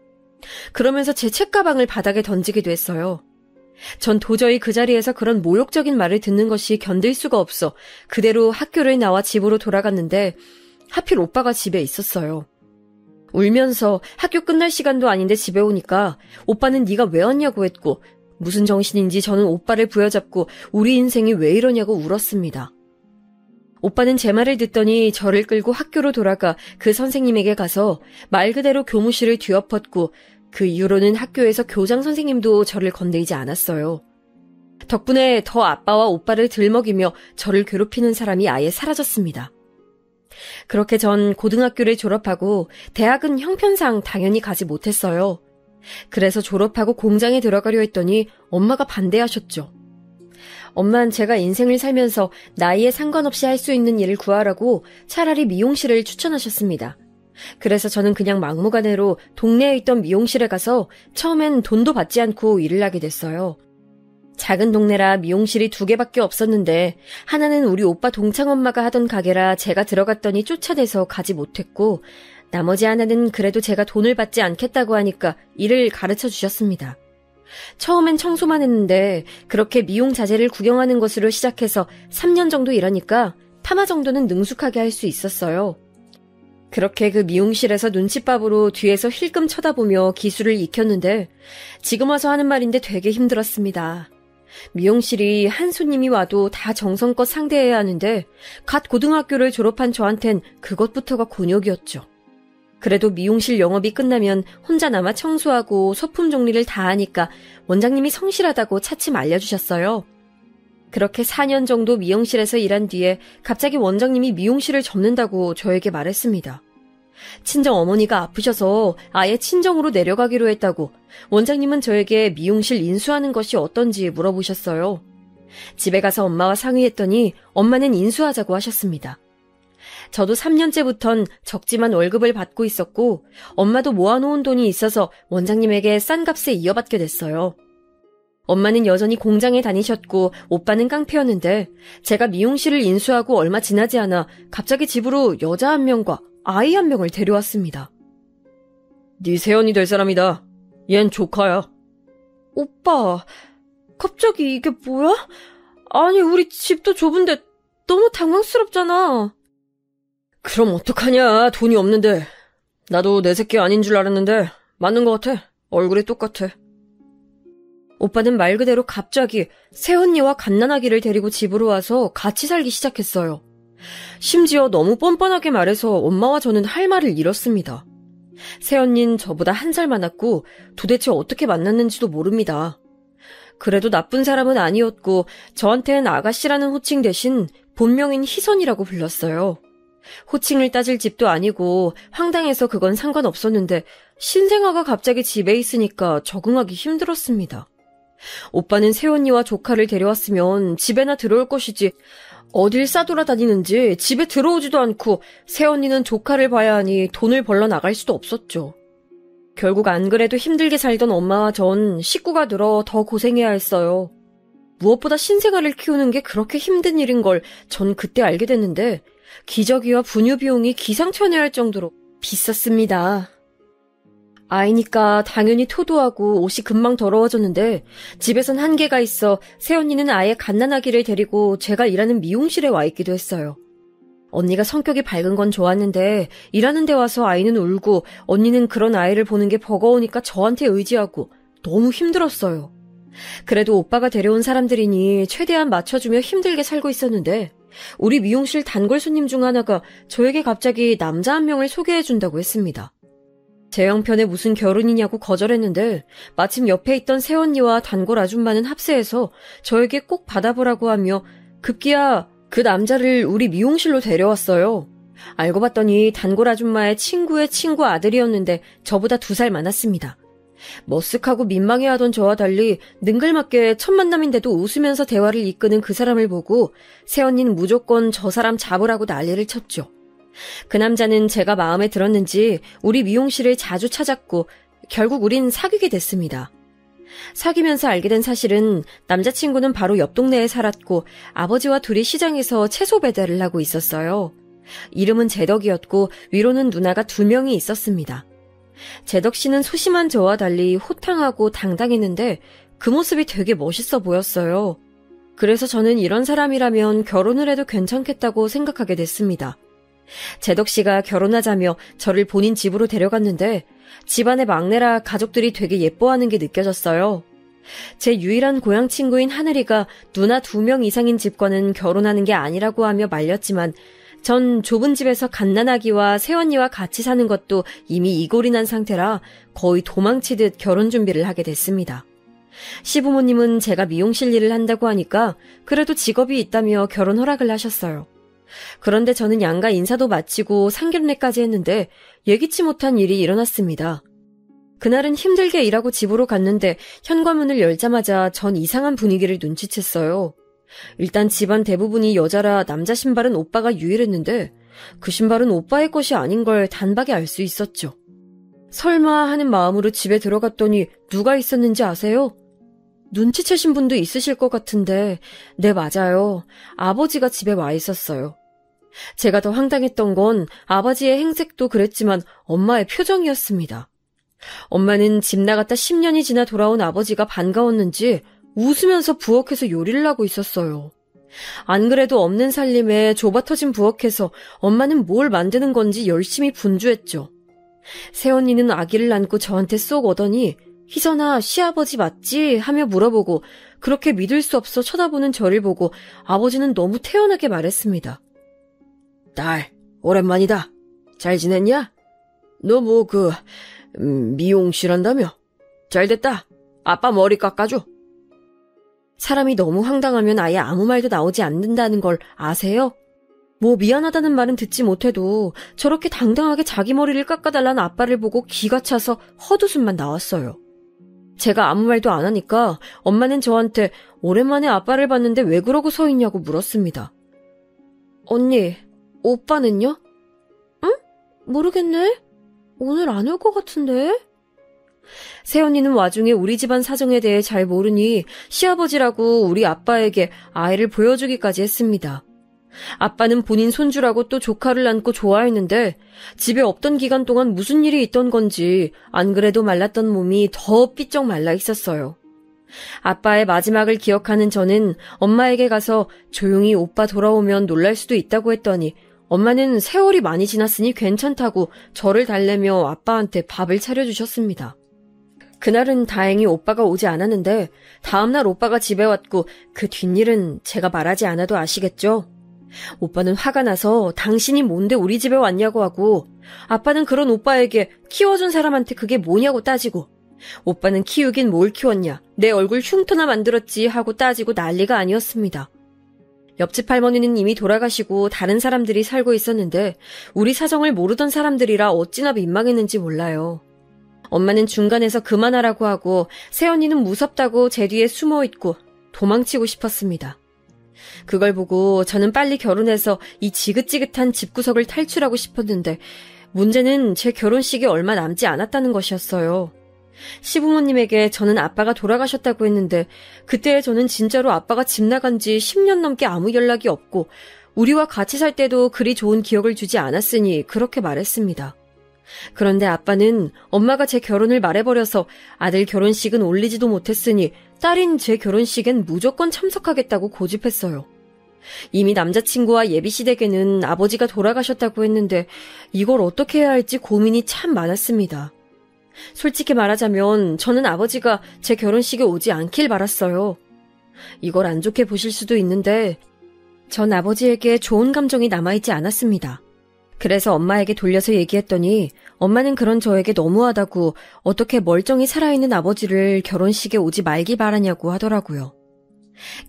그러면서 제 책가방을 바닥에 던지기도 했어요. 전 도저히 그 자리에서 그런 모욕적인 말을 듣는 것이 견딜 수가 없어 그대로 학교를 나와 집으로 돌아갔는데 하필 오빠가 집에 있었어요. 울면서 학교 끝날 시간도 아닌데 집에 오니까 오빠는 네가 왜 왔냐고 했고 무슨 정신인지 저는 오빠를 부여잡고 우리 인생이 왜 이러냐고 울었습니다. 오빠는 제 말을 듣더니 저를 끌고 학교로 돌아가 그 선생님에게 가서 말 그대로 교무실을 뒤엎었고 그 이후로는 학교에서 교장 선생님도 저를 건드리지 않았어요. 덕분에 더 아빠와 오빠를 들먹이며 저를 괴롭히는 사람이 아예 사라졌습니다. 그렇게 전 고등학교를 졸업하고 대학은 형편상 당연히 가지 못했어요. 그래서 졸업하고 공장에 들어가려 했더니 엄마가 반대하셨죠. 엄마는 제가 인생을 살면서 나이에 상관없이 할 수 있는 일을 구하라고 차라리 미용실을 추천하셨습니다. 그래서 저는 그냥 막무가내로 동네에 있던 미용실에 가서 처음엔 돈도 받지 않고 일을 하게 됐어요. 작은 동네라 미용실이 2개밖에 없었는데 하나는 우리 오빠 동창 엄마가 하던 가게라 제가 들어갔더니 쫓아내서 가지 못했고 나머지 하나는 그래도 제가 돈을 받지 않겠다고 하니까 일을 가르쳐 주셨습니다. 처음엔 청소만 했는데 그렇게 미용 자재를 구경하는 것으로 시작해서 3년 정도 일하니까 파마 정도는 능숙하게 할 수 있었어요. 그렇게 그 미용실에서 눈칫밥으로 뒤에서 힐끔 쳐다보며 기술을 익혔는데 지금 와서 하는 말인데 되게 힘들었습니다. 미용실이 한 손님이 와도 다 정성껏 상대해야 하는데 갓 고등학교를 졸업한 저한텐 그것부터가 곤욕이었죠. 그래도 미용실 영업이 끝나면 혼자 남아 청소하고 소품 정리를 다 하니까 원장님이 성실하다고 차츰 알려주셨어요. 그렇게 4년 정도 미용실에서 일한 뒤에 갑자기 원장님이 미용실을 접는다고 저에게 말했습니다. 친정 어머니가 아프셔서 아예 친정으로 내려가기로 했다고 원장님은 저에게 미용실 인수하는 것이 어떤지 물어보셨어요. 집에 가서 엄마와 상의했더니 엄마는 인수하자고 하셨습니다. 저도 3년째부턴 적지만 월급을 받고 있었고 엄마도 모아놓은 돈이 있어서 원장님에게 싼 값에 이어받게 됐어요. 엄마는 여전히 공장에 다니셨고 오빠는 깡패였는데 제가 미용실을 인수하고 얼마 지나지 않아 갑자기 집으로 여자 한 명과 아이 한 명을 데려왔습니다. 네 새언니 될 사람이다. 얜 조카야. 오빠, 갑자기 이게 뭐야? 아니 우리 집도 좁은데 너무 당황스럽잖아. 그럼 어떡하냐. 돈이 없는데. 나도 내 새끼 아닌 줄 알았는데 맞는 것 같아. 얼굴이 똑같아. 오빠는 말 그대로 갑자기 새언니와 갓난아기를 데리고 집으로 와서 같이 살기 시작했어요. 심지어 너무 뻔뻔하게 말해서 엄마와 저는 할 말을 잃었습니다. 새언니는 저보다 1살 많았고 도대체 어떻게 만났는지도 모릅니다. 그래도 나쁜 사람은 아니었고 저한테는 아가씨라는 호칭 대신 본명인 희선이라고 불렀어요. 호칭을 따질 집도 아니고 황당해서 그건 상관없었는데 신생아가 갑자기 집에 있으니까 적응하기 힘들었습니다. 오빠는 새언니와 조카를 데려왔으면 집에나 들어올 것이지 어딜 싸돌아다니는지 집에 들어오지도 않고 새언니는 조카를 봐야 하니 돈을 벌러 나갈 수도 없었죠. 결국 안 그래도 힘들게 살던 엄마와 전 식구가 늘어 더 고생해야 했어요. 무엇보다 신생아를 키우는 게 그렇게 힘든 일인 걸 전 그때 알게 됐는데 기저귀와 분유 비용이 기상천외할 정도로 비쌌습니다. 아이니까 당연히 토도하고 옷이 금방 더러워졌는데 집에선 한계가 있어 새언니는 아예 갓난아기를 데리고 제가 일하는 미용실에 와 있기도 했어요. 언니가 성격이 밝은 건 좋았는데 일하는 데 와서 아이는 울고 언니는 그런 아이를 보는 게 버거우니까 저한테 의지하고 너무 힘들었어요. 그래도 오빠가 데려온 사람들이니 최대한 맞춰주며 힘들게 살고 있었는데 우리 미용실 단골 손님 중 하나가 저에게 갑자기 남자 한 명을 소개해준다고 했습니다. 제 형편에 무슨 결혼이냐고 거절했는데 마침 옆에 있던 새언니와 단골 아줌마는 합세해서 저에게 꼭 받아보라고 하며 급기야 그 남자를 우리 미용실로 데려왔어요. 알고 봤더니 단골 아줌마의 친구의 친구 아들이었는데 저보다 2살 많았습니다. 머쓱하고 민망해하던 저와 달리 능글맞게 첫 만남인데도 웃으면서 대화를 이끄는 그 사람을 보고 새언니는 무조건 저 사람 잡으라고 난리를 쳤죠. 그 남자는 제가 마음에 들었는지 우리 미용실을 자주 찾았고 결국 우린 사귀게 됐습니다. 사귀면서 알게 된 사실은 남자친구는 바로 옆 동네에 살았고 아버지와 둘이 시장에서 채소 배달을 하고 있었어요. 이름은 제덕이었고 위로는 누나가 2명이 있었습니다. 제덕 씨는 소심한 저와 달리 호탕하고 당당했는데 그 모습이 되게 멋있어 보였어요. 그래서 저는 이런 사람이라면 결혼을 해도 괜찮겠다고 생각하게 됐습니다. 제덕 씨가 결혼하자며 저를 본인 집으로 데려갔는데 집안의 막내라 가족들이 되게 예뻐하는 게 느껴졌어요. 제 유일한 고향 친구인 하늘이가 누나 2명 이상인 집과는 결혼하는 게 아니라고 하며 말렸지만 전 좁은 집에서 갓난아기와 새언니와 같이 사는 것도 이미 이골이 난 상태라 거의 도망치듯 결혼 준비를 하게 됐습니다. 시부모님은 제가 미용실 일을 한다고 하니까 그래도 직업이 있다며 결혼 허락을 하셨어요. 그런데 저는 양가 인사도 마치고 상견례까지 했는데 예기치 못한 일이 일어났습니다. 그날은 힘들게 일하고 집으로 갔는데 현관문을 열자마자 전 이상한 분위기를 눈치챘어요. 일단 집안 대부분이 여자라 남자 신발은 오빠가 유일했는데 그 신발은 오빠의 것이 아닌 걸 단박에 알 수 있었죠. 설마 하는 마음으로 집에 들어갔더니 누가 있었는지 아세요? 눈치채신 분도 있으실 것 같은데 네, 맞아요. 아버지가 집에 와 있었어요. 제가 더 황당했던 건 아버지의 행색도 그랬지만 엄마의 표정이었습니다. 엄마는 집 나갔다 10년이 지나 돌아온 아버지가 반가웠는지 웃으면서 부엌에서 요리를 하고 있었어요. 안 그래도 없는 살림에 좁아터진 부엌에서 엄마는 뭘 만드는 건지 열심히 분주했죠. 새언니는 아기를 안고 저한테 쏙 오더니 희선아, 시아버지 맞지? 하며 물어보고 그렇게 믿을 수 없어 쳐다보는 저를 보고 아버지는 너무 태연하게 말했습니다. 딸, 오랜만이다. 잘 지냈냐? 너 미용실 한다며? 잘됐다. 아빠 머리 깎아줘. 사람이 너무 황당하면 아예 아무 말도 나오지 않는다는 걸 아세요? 뭐 미안하다는 말은 듣지 못해도 저렇게 당당하게 자기 머리를 깎아달라는 아빠를 보고 기가 차서 헛웃음만 나왔어요. 제가 아무 말도 안 하니까 엄마는 저한테 오랜만에 아빠를 봤는데 왜 그러고 서 있냐고 물었습니다. 언니, 오빠는요? 응? 모르겠네. 오늘 안 올 것 같은데? 새언니는 와중에 우리 집안 사정에 대해 잘 모르니 시아버지라고 우리 아빠에게 아이를 보여주기까지 했습니다. 아빠는 본인 손주라고 또 조카를 안고 좋아했는데 집에 없던 기간 동안 무슨 일이 있던 건지 안 그래도 말랐던 몸이 더 삐쩍 말라 있었어요. 아빠의 마지막을 기억하는 저는 엄마에게 가서 조용히 오빠 돌아오면 놀랄 수도 있다고 했더니 엄마는 세월이 많이 지났으니 괜찮다고 저를 달래며 아빠한테 밥을 차려주셨습니다. 그날은 다행히 오빠가 오지 않았는데 다음날 오빠가 집에 왔고 그 뒷일은 제가 말하지 않아도 아시겠죠? 오빠는 화가 나서 당신이 뭔데 우리 집에 왔냐고 하고 아빠는 그런 오빠에게 키워준 사람한테 그게 뭐냐고 따지고 오빠는 키우긴 뭘 키웠냐 내 얼굴 흉터나 만들었지 하고 따지고 난리가 아니었습니다. 옆집 할머니는 이미 돌아가시고 다른 사람들이 살고 있었는데 우리 사정을 모르던 사람들이라 어찌나 민망했는지 몰라요. 엄마는 중간에서 그만하라고 하고 새언니는 무섭다고 제 뒤에 숨어있고 도망치고 싶었습니다. 그걸 보고 저는 빨리 결혼해서 이 지긋지긋한 집구석을 탈출하고 싶었는데 문제는 제 결혼식이 얼마 남지 않았다는 것이었어요. 시부모님에게 저는 아빠가 돌아가셨다고 했는데 그때 저는 진짜로 아빠가 집 나간 지 10년 넘게 아무 연락이 없고 우리와 같이 살 때도 그리 좋은 기억을 주지 않았으니 그렇게 말했습니다. 그런데 아빠는 엄마가 제 결혼을 말해버려서 아들 결혼식은 올리지도 못했으니 딸인 제 결혼식엔 무조건 참석하겠다고 고집했어요. 이미 남자친구와 예비시댁에는 아버지가 돌아가셨다고 했는데 이걸 어떻게 해야 할지 고민이 참 많았습니다. 솔직히 말하자면 저는 아버지가 제 결혼식에 오지 않길 바랐어요. 이걸 안 좋게 보실 수도 있는데 전 아버지에게 좋은 감정이 남아있지 않았습니다. 그래서 엄마에게 돌려서 얘기했더니 엄마는 그런 저에게 너무하다고 어떻게 멀쩡히 살아있는 아버지를 결혼식에 오지 말길 바라냐고 하더라고요.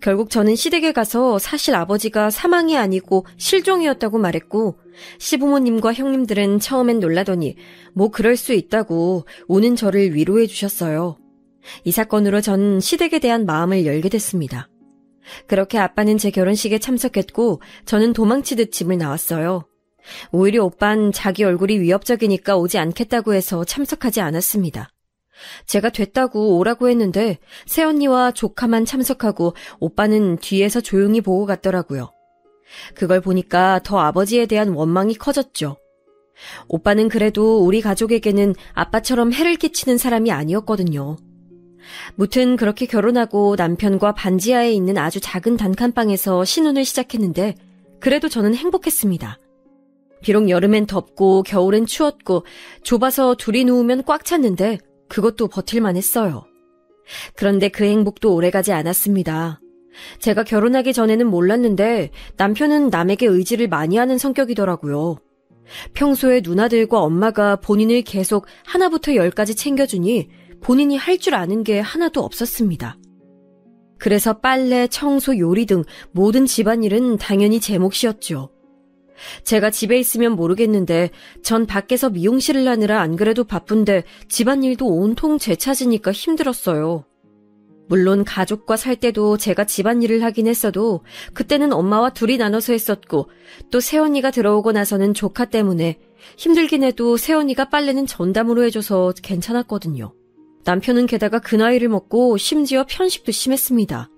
결국 저는 시댁에 가서 사실 아버지가 사망이 아니고 실종이었다고 말했고 시부모님과 형님들은 처음엔 놀라더니 뭐 그럴 수 있다고 오는 저를 위로해 주셨어요. 이 사건으로 전 시댁에 대한 마음을 열게 됐습니다. 그렇게 아빠는 제 결혼식에 참석했고 저는 도망치듯 집을 나왔어요. 오히려 오빤 자기 얼굴이 위협적이니까 오지 않겠다고 해서 참석하지 않았습니다. 제가 됐다고 오라고 했는데 새언니와 조카만 참석하고 오빠는 뒤에서 조용히 보고 갔더라고요. 그걸 보니까 더 아버지에 대한 원망이 커졌죠. 오빠는 그래도 우리 가족에게는 아빠처럼 해를 끼치는 사람이 아니었거든요. 무튼 그렇게 결혼하고 남편과 반지하에 있는 아주 작은 단칸방에서 신혼을 시작했는데 그래도 저는 행복했습니다. 비록 여름엔 덥고 겨울엔 추웠고 좁아서 둘이 누우면 꽉 찼는데 그것도 버틸만 했어요. 그런데 그 행복도 오래가지 않았습니다. 제가 결혼하기 전에는 몰랐는데 남편은 남에게 의지를 많이 하는 성격이더라고요. 평소에 누나들과 엄마가 본인을 계속 하나부터 10까지 챙겨주니 본인이 할 줄 아는 게 하나도 없었습니다. 그래서 빨래, 청소, 요리 등 모든 집안일은 당연히 제 몫이었죠. 제가 집에 있으면 모르겠는데 전 밖에서 미용실을 하느라 안 그래도 바쁜데 집안일도 온통 제 차지니까 힘들었어요. 물론 가족과 살 때도 제가 집안일을 하긴 했어도 그때는 엄마와 둘이 나눠서 했었고 또 새언니가 들어오고 나서는 조카 때문에 힘들긴 해도 새언니가 빨래는 전담으로 해줘서 괜찮았거든요. 남편은 게다가 그 나이를 먹고 심지어 편식도 심했습니다.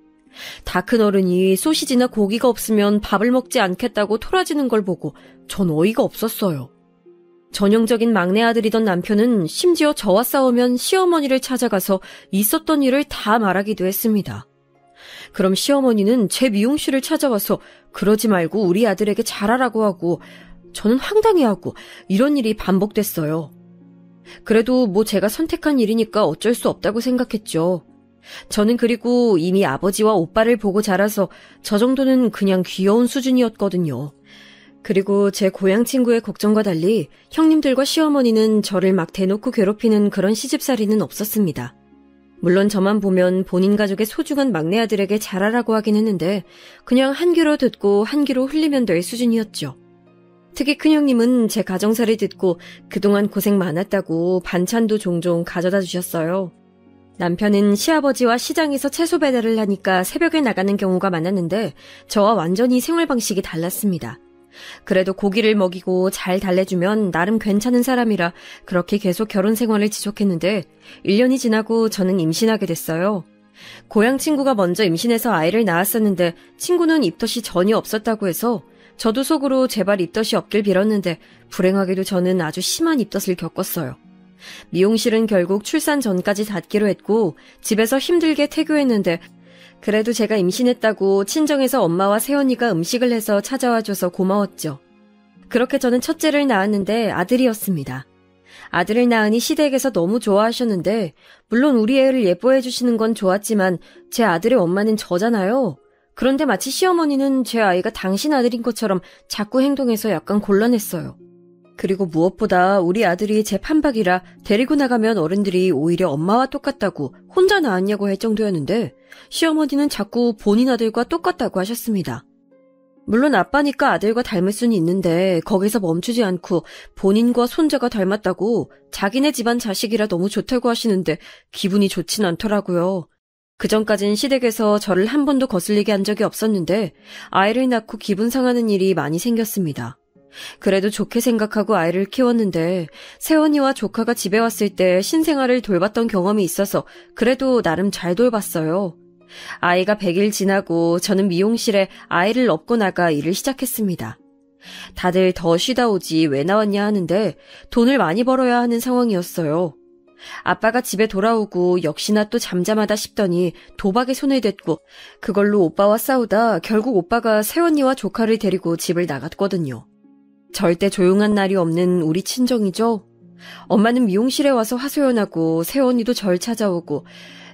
다 큰 어른이 소시지나 고기가 없으면 밥을 먹지 않겠다고 토라지는 걸 보고 전 어이가 없었어요. 전형적인 막내 아들이던 남편은 심지어 저와 싸우면 시어머니를 찾아가서 있었던 일을 다 말하기도 했습니다. 그럼 시어머니는 제 미용실을 찾아와서 그러지 말고 우리 아들에게 잘하라고 하고 저는 황당해하고 이런 일이 반복됐어요. 그래도 뭐 제가 선택한 일이니까 어쩔 수 없다고 생각했죠. 저는 그리고 이미 아버지와 오빠를 보고 자라서 저 정도는 그냥 귀여운 수준이었거든요. 그리고 제 고향 친구의 걱정과 달리 형님들과 시어머니는 저를 막 대놓고 괴롭히는 그런 시집살이는 없었습니다. 물론 저만 보면 본인 가족의 소중한 막내 아들에게 잘하라고 하긴 했는데 그냥 한 귀로 듣고 한 귀로 흘리면 될 수준이었죠. 특히 큰형님은 제 가정사를 듣고 그동안 고생 많았다고 반찬도 종종 가져다 주셨어요. 남편은 시아버지와 시장에서 채소 배달을 하니까 새벽에 나가는 경우가 많았는데 저와 완전히 생활 방식이 달랐습니다. 그래도 고기를 먹이고 잘 달래주면 나름 괜찮은 사람이라 그렇게 계속 결혼 생활을 지속했는데 1년이 지나고 저는 임신하게 됐어요. 고향 친구가 먼저 임신해서 아이를 낳았었는데 친구는 입덧이 전혀 없었다고 해서 저도 속으로 제발 입덧이 없길 빌었는데 불행하게도 저는 아주 심한 입덧을 겪었어요. 미용실은 결국 출산 전까지 닫기로 했고 집에서 힘들게 퇴교했는데 그래도 제가 임신했다고 친정에서 엄마와 새언니가 음식을 해서 찾아와줘서 고마웠죠. 그렇게 저는 첫째를 낳았는데 아들이었습니다. 아들을 낳으니 시댁에서 너무 좋아하셨는데 물론 우리 애를 예뻐해 주시는 건 좋았지만 제 아들의 엄마는 저잖아요. 그런데 마치 시어머니는 제 아이가 당신 아들인 것처럼 자꾸 행동해서 약간 곤란했어요. 그리고 무엇보다 우리 아들이 제 판박이라 데리고 나가면 어른들이 오히려 엄마와 똑같다고 혼자 낳았냐고 할 정도였는데 시어머니는 자꾸 본인 아들과 똑같다고 하셨습니다. 물론 아빠니까 아들과 닮을 수는 있는데 거기서 멈추지 않고 본인과 손자가 닮았다고 자기네 집안 자식이라 너무 좋다고 하시는데 기분이 좋진 않더라고요. 그전까진 시댁에서 저를 한 번도 거슬리게 한 적이 없었는데 아이를 낳고 기분 상하는 일이 많이 생겼습니다. 그래도 좋게 생각하고 아이를 키웠는데 새언니와 조카가 집에 왔을 때 신생아를 돌봤던 경험이 있어서 그래도 나름 잘 돌봤어요. 아이가 100일 지나고 저는 미용실에 아이를 업고 나가 일을 시작했습니다. 다들 더 쉬다 오지 왜 나왔냐 하는데 돈을 많이 벌어야 하는 상황이었어요. 아빠가 집에 돌아오고 역시나 또 잠잠하다 싶더니 도박에 손을 댔고 그걸로 오빠와 싸우다 결국 오빠가 새언니와 조카를 데리고 집을 나갔거든요. 절대 조용한 날이 없는 우리 친정이죠. 엄마는 미용실에 와서 하소연하고 새언니도 절 찾아오고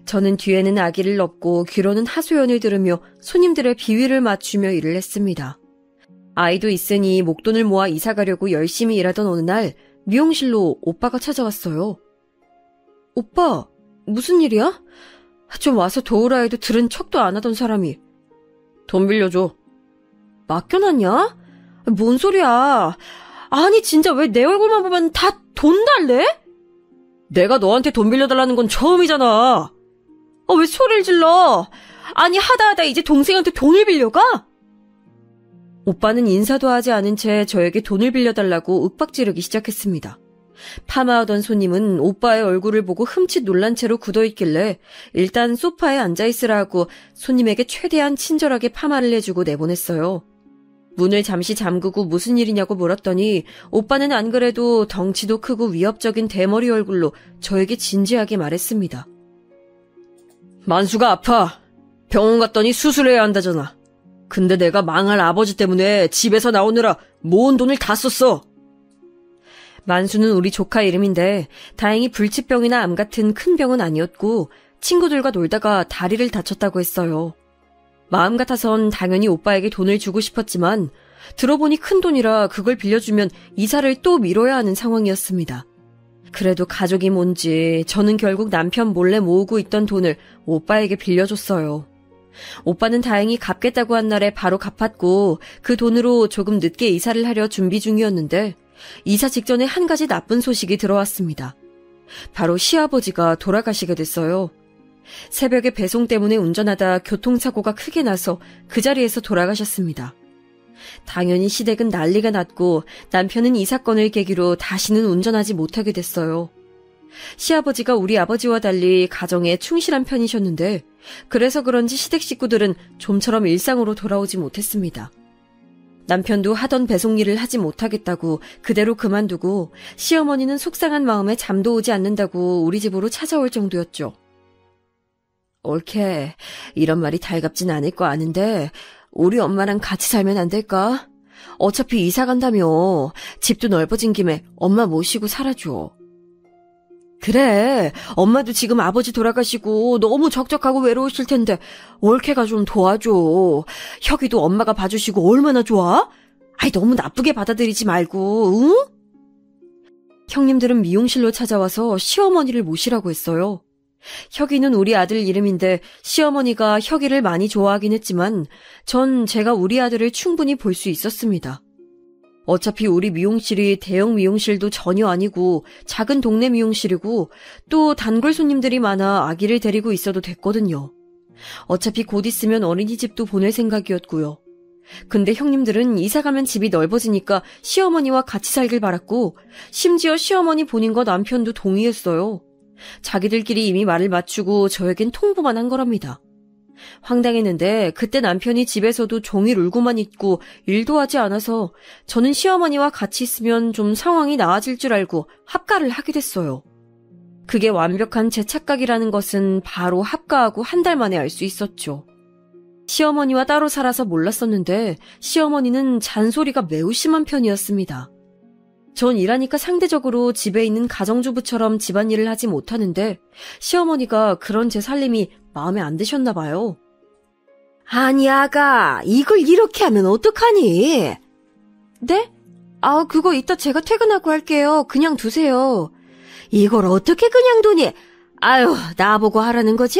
저는 뒤에는 아기를 업고 귀로는 하소연을 들으며 손님들의 비위를 맞추며 일을 했습니다. 아이도 있으니 목돈을 모아 이사 가려고 열심히 일하던 어느 날 미용실로 오빠가 찾아왔어요. 오빠, 무슨 일이야? 좀 와서 도우라 해도 들은 척도 안 하던 사람이. 돈 빌려줘. 맡겨놨냐? 뭔 소리야. 아니 진짜 왜 내 얼굴만 보면 다 돈 달래? 내가 너한테 돈 빌려달라는 건 처음이잖아. 왜 소리를 질러? 아니 하다 이제 동생한테 돈을 빌려가? 오빠는 인사도 하지 않은 채 저에게 돈을 빌려달라고 윽박지르기 시작했습니다. 파마하던 손님은 오빠의 얼굴을 보고 흠칫 놀란 채로 굳어있길래 일단 소파에 앉아있으라 하고 손님에게 최대한 친절하게 파마를 해주고 내보냈어요. 문을 잠시 잠그고 무슨 일이냐고 물었더니 오빠는 안 그래도 덩치도 크고 위협적인 대머리 얼굴로 저에게 진지하게 말했습니다. 만수가 아파. 병원 갔더니 수술해야 한다잖아. 근데 내가 망할 아버지 때문에 집에서 나오느라 모은 돈을 다 썼어. 만수는 우리 조카 이름인데 다행히 불치병이나 암 같은 큰 병은 아니었고 친구들과 놀다가 다리를 다쳤다고 했어요. 마음 같아선 당연히 오빠에게 돈을 주고 싶었지만 들어보니 큰 돈이라 그걸 빌려주면 이사를 또 미뤄야 하는 상황이었습니다. 그래도 가족이 뭔지 저는 결국 남편 몰래 모으고 있던 돈을 오빠에게 빌려줬어요. 오빠는 다행히 갚겠다고 한 날에 바로 갚았고 그 돈으로 조금 늦게 이사를 하려 준비 중이었는데 이사 직전에 한 가지 나쁜 소식이 들어왔습니다. 바로 시아버지가 돌아가시게 됐어요. 새벽에 배송 때문에 운전하다 교통사고가 크게 나서 그 자리에서 돌아가셨습니다. 당연히 시댁은 난리가 났고 남편은 이 사건을 계기로 다시는 운전하지 못하게 됐어요. 시아버지가 우리 아버지와 달리 가정에 충실한 편이셨는데 그래서 그런지 시댁 식구들은 좀처럼 일상으로 돌아오지 못했습니다. 남편도 하던 배송 일을 하지 못하겠다고 그대로 그만두고 시어머니는 속상한 마음에 잠도 오지 않는다고 우리 집으로 찾아올 정도였죠. 옳게 이런 말이 달갑진 않을 거 아는데 우리 엄마랑 같이 살면 안 될까? 어차피 이사 간다며. 집도 넓어진 김에 엄마 모시고 살아줘. 그래, 엄마도 지금 아버지 돌아가시고 너무 적적하고 외로우실 텐데 옳게가 좀 도와줘. 혁이도 엄마가 봐주시고 얼마나 좋아? 아이 너무 나쁘게 받아들이지 말고, 응? 형님들은 미용실로 찾아와서 시어머니를 모시라고 했어요. 혁이는 우리 아들 이름인데 시어머니가 혁이를 많이 좋아하긴 했지만 전 제가 우리 아들을 충분히 볼 수 있었습니다. 어차피 우리 미용실이 대형 미용실도 전혀 아니고 작은 동네 미용실이고 또 단골 손님들이 많아 아기를 데리고 있어도 됐거든요. 어차피 곧 있으면 어린이집도 보낼 생각이었고요. 근데 형님들은 이사가면 집이 넓어지니까 시어머니와 같이 살길 바랐고 심지어 시어머니 본인과 남편도 동의했어요. 자기들끼리 이미 말을 맞추고 저에겐 통보만 한 거랍니다. 황당했는데 그때 남편이 집에서도 종일 울고만 있고 일도 하지 않아서 저는 시어머니와 같이 있으면 좀 상황이 나아질 줄 알고 합가를 하게 됐어요. 그게 완벽한 제 착각이라는 것은 바로 합가하고 한 달 만에 알 수 있었죠. 시어머니와 따로 살아서 몰랐었는데 시어머니는 잔소리가 매우 심한 편이었습니다. 전 일하니까 상대적으로 집에 있는 가정주부처럼 집안일을 하지 못하는데 시어머니가 그런 제 살림이 마음에 안 드셨나 봐요. 아니 아가, 이걸 이렇게 하면 어떡하니? 네? 그거 이따 제가 퇴근하고 할게요. 그냥 두세요. 이걸 어떻게 그냥 두니? 아유, 나보고 하라는 거지?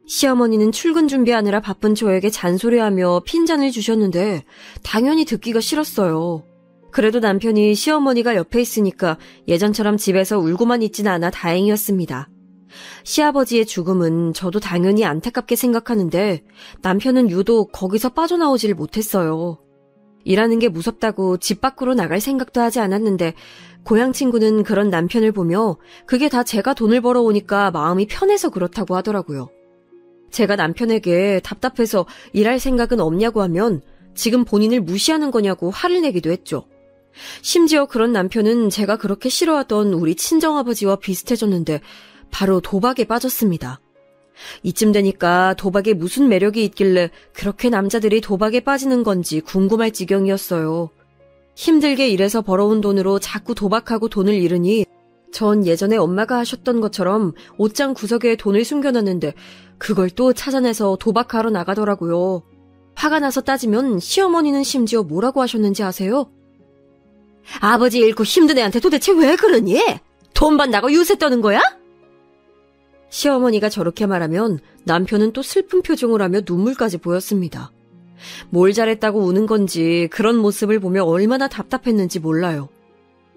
시어머니는 출근 준비하느라 바쁜 저에게 잔소리하며 핀잔을 주셨는데 당연히 듣기가 싫었어요. 그래도 남편이 시어머니가 옆에 있으니까 예전처럼 집에서 울고만 있진 않아 다행이었습니다. 시아버지의 죽음은 저도 당연히 안타깝게 생각하는데 남편은 유독 거기서 빠져나오질 못했어요. 일하는 게 무섭다고 집 밖으로 나갈 생각도 하지 않았는데 고향 친구는 그런 남편을 보며 그게 다 제가 돈을 벌어오니까 마음이 편해서 그렇다고 하더라고요. 제가 남편에게 답답해서 일할 생각은 없냐고 하면 지금 본인을 무시하는 거냐고 화를 내기도 했죠. 심지어 그런 남편은 제가 그렇게 싫어하던 우리 친정아버지와 비슷해졌는데 바로 도박에 빠졌습니다. 이쯤 되니까 도박에 무슨 매력이 있길래 그렇게 남자들이 도박에 빠지는 건지 궁금할 지경이었어요. 힘들게 일해서 벌어온 돈으로 자꾸 도박하고 돈을 잃으니 전 예전에 엄마가 하셨던 것처럼 옷장 구석에 돈을 숨겨놨는데 그걸 또 찾아내서 도박하러 나가더라고요. 화가 나서 따지면 시어머니는 심지어 뭐라고 하셨는지 아세요? 아버지 잃고 힘든 애한테 도대체 왜 그러니? 돈 받나고 유세 떠는 거야? 시어머니가 저렇게 말하면 남편은 또 슬픈 표정을 하며 눈물까지 보였습니다. 뭘 잘했다고 우는 건지 그런 모습을 보며 얼마나 답답했는지 몰라요.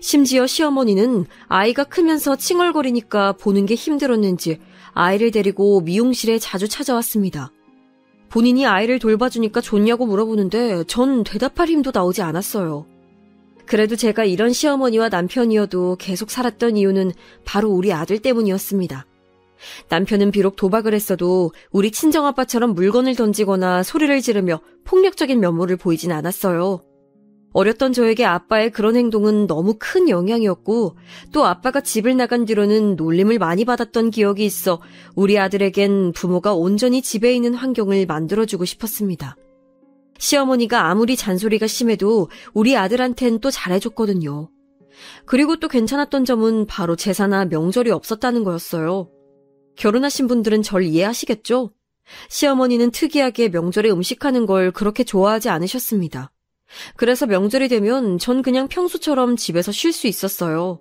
심지어 시어머니는 아이가 크면서 칭얼거리니까 보는 게 힘들었는지 아이를 데리고 미용실에 자주 찾아왔습니다. 본인이 아이를 돌봐주니까 좋냐고 물어보는데 전 대답할 힘도 나오지 않았어요. 그래도 제가 이런 시어머니와 남편이어도 계속 살았던 이유는 바로 우리 아들 때문이었습니다. 남편은 비록 도박을 했어도 우리 친정아빠처럼 물건을 던지거나 소리를 지르며 폭력적인 면모를 보이진 않았어요. 어렸던 저에게 아빠의 그런 행동은 너무 큰 영향이었고 또 아빠가 집을 나간 뒤로는 놀림을 많이 받았던 기억이 있어 우리 아들에겐 부모가 온전히 집에 있는 환경을 만들어주고 싶었습니다. 시어머니가 아무리 잔소리가 심해도 우리 아들한텐 또 잘해줬거든요. 그리고 또 괜찮았던 점은 바로 제사나 명절이 없었다는 거였어요. 결혼하신 분들은 절 이해하시겠죠? 시어머니는 특이하게 명절에 음식하는 걸 그렇게 좋아하지 않으셨습니다. 그래서 명절이 되면 전 그냥 평소처럼 집에서 쉴 수 있었어요.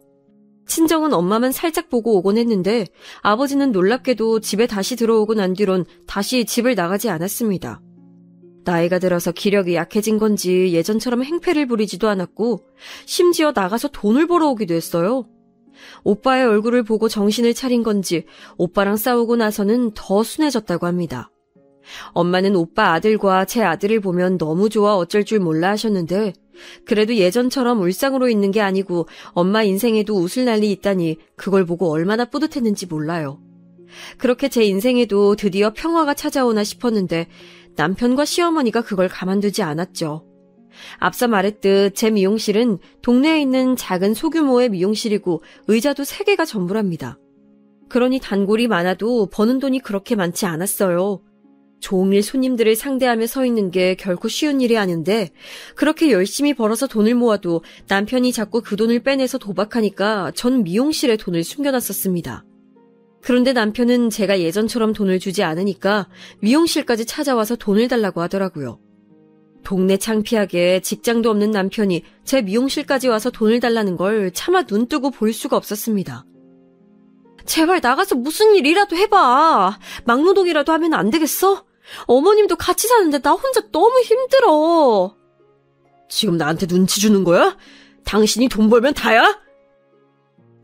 친정은 엄마만 살짝 보고 오곤 했는데 아버지는 놀랍게도 집에 다시 들어오고 난 뒤론 다시 집을 나가지 않았습니다. 나이가 들어서 기력이 약해진 건지 예전처럼 행패를 부리지도 않았고 심지어 나가서 돈을 벌어오기도 했어요. 오빠의 얼굴을 보고 정신을 차린 건지 오빠랑 싸우고 나서는 더 순해졌다고 합니다. 엄마는 오빠 아들과 제 아들을 보면 너무 좋아 어쩔 줄 몰라 하셨는데 그래도 예전처럼 울상으로 있는 게 아니고 엄마 인생에도 웃을 날이 있다니 그걸 보고 얼마나 뿌듯했는지 몰라요. 그렇게 제 인생에도 드디어 평화가 찾아오나 싶었는데 남편과 시어머니가 그걸 가만두지 않았죠. 앞서 말했듯 제 미용실은 동네에 있는 작은 소규모의 미용실이고 의자도 3개가 전부랍니다. 그러니 단골이 많아도 버는 돈이 그렇게 많지 않았어요. 종일 손님들을 상대하며 서 있는 게 결코 쉬운 일이 아닌데 그렇게 열심히 벌어서 돈을 모아도 남편이 자꾸 그 돈을 빼내서 도박하니까 전 미용실에 돈을 숨겨놨었습니다. 그런데 남편은 제가 예전처럼 돈을 주지 않으니까 미용실까지 찾아와서 돈을 달라고 하더라고요. 동네 창피하게 직장도 없는 남편이 제 미용실까지 와서 돈을 달라는 걸 차마 눈뜨고 볼 수가 없었습니다. 제발 나가서 무슨 일이라도 해봐. 막노동이라도 하면 안 되겠어? 어머님도 같이 사는데 나 혼자 너무 힘들어. 지금 나한테 눈치 주는 거야? 당신이 돈 벌면 다야?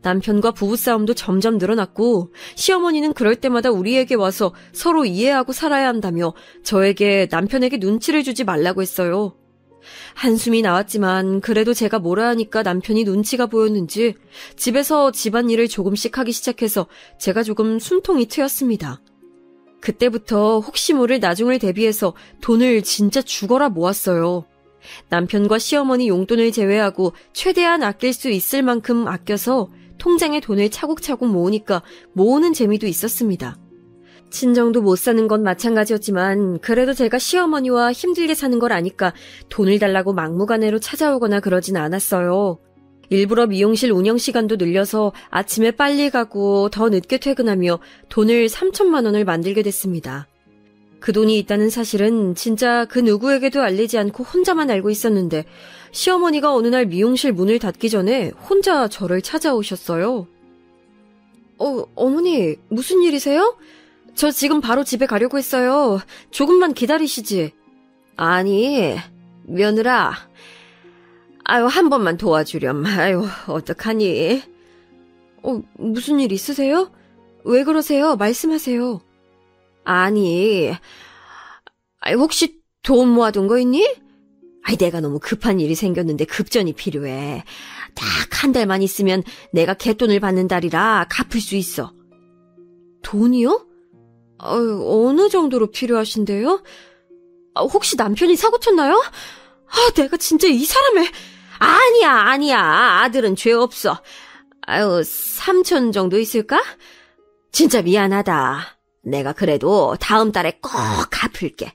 남편과 부부싸움도 점점 늘어났고 시어머니는 그럴 때마다 우리에게 와서 서로 이해하고 살아야 한다며 저에게 남편에게 눈치를 주지 말라고 했어요. 한숨이 나왔지만 그래도 제가 뭐라 하니까 남편이 눈치가 보였는지 집에서 집안일을 조금씩 하기 시작해서 제가 조금 숨통이 트였습니다. 그때부터 혹시 모를 나중을 대비해서 돈을 진짜 죽어라 모았어요. 남편과 시어머니 용돈을 제외하고 최대한 아낄 수 있을 만큼 아껴서 통장에 돈을 차곡차곡 모으니까 모으는 재미도 있었습니다. 친정도 못 사는 건 마찬가지였지만 그래도 제가 시어머니와 힘들게 사는 걸 아니까 돈을 달라고 막무가내로 찾아오거나 그러진 않았어요. 일부러 미용실 운영 시간도 늘려서 아침에 빨리 가고 더 늦게 퇴근하며 돈을 3천만 원을 만들게 됐습니다. 그 돈이 있다는 사실은 진짜 그 누구에게도 알리지 않고 혼자만 알고 있었는데 시어머니가 어느 날 미용실 문을 닫기 전에 혼자 저를 찾아오셨어요. 어머니, 무슨 일이세요? 저 지금 바로 집에 가려고 했어요. 조금만 기다리시지. 아니, 며느라. 아유, 한 번만 도와주렴. 아유, 어떡하니? 무슨 일 있으세요? 왜 그러세요? 말씀하세요. 아니, 혹시 돈 모아둔 거 있니? 내가 너무 급한 일이 생겼는데 급전이 필요해. 딱 한 달만 있으면 내가 갯돈을 받는 달이라 갚을 수 있어. 돈이요? 어느 정도로 필요하신데요? 혹시 남편이 사고 쳤나요? 내가 진짜 이 사람을... 아니야. 아들은 죄 없어. 3천 정도 있을까? 진짜 미안하다. 내가 그래도 다음 달에 꼭 갚을게.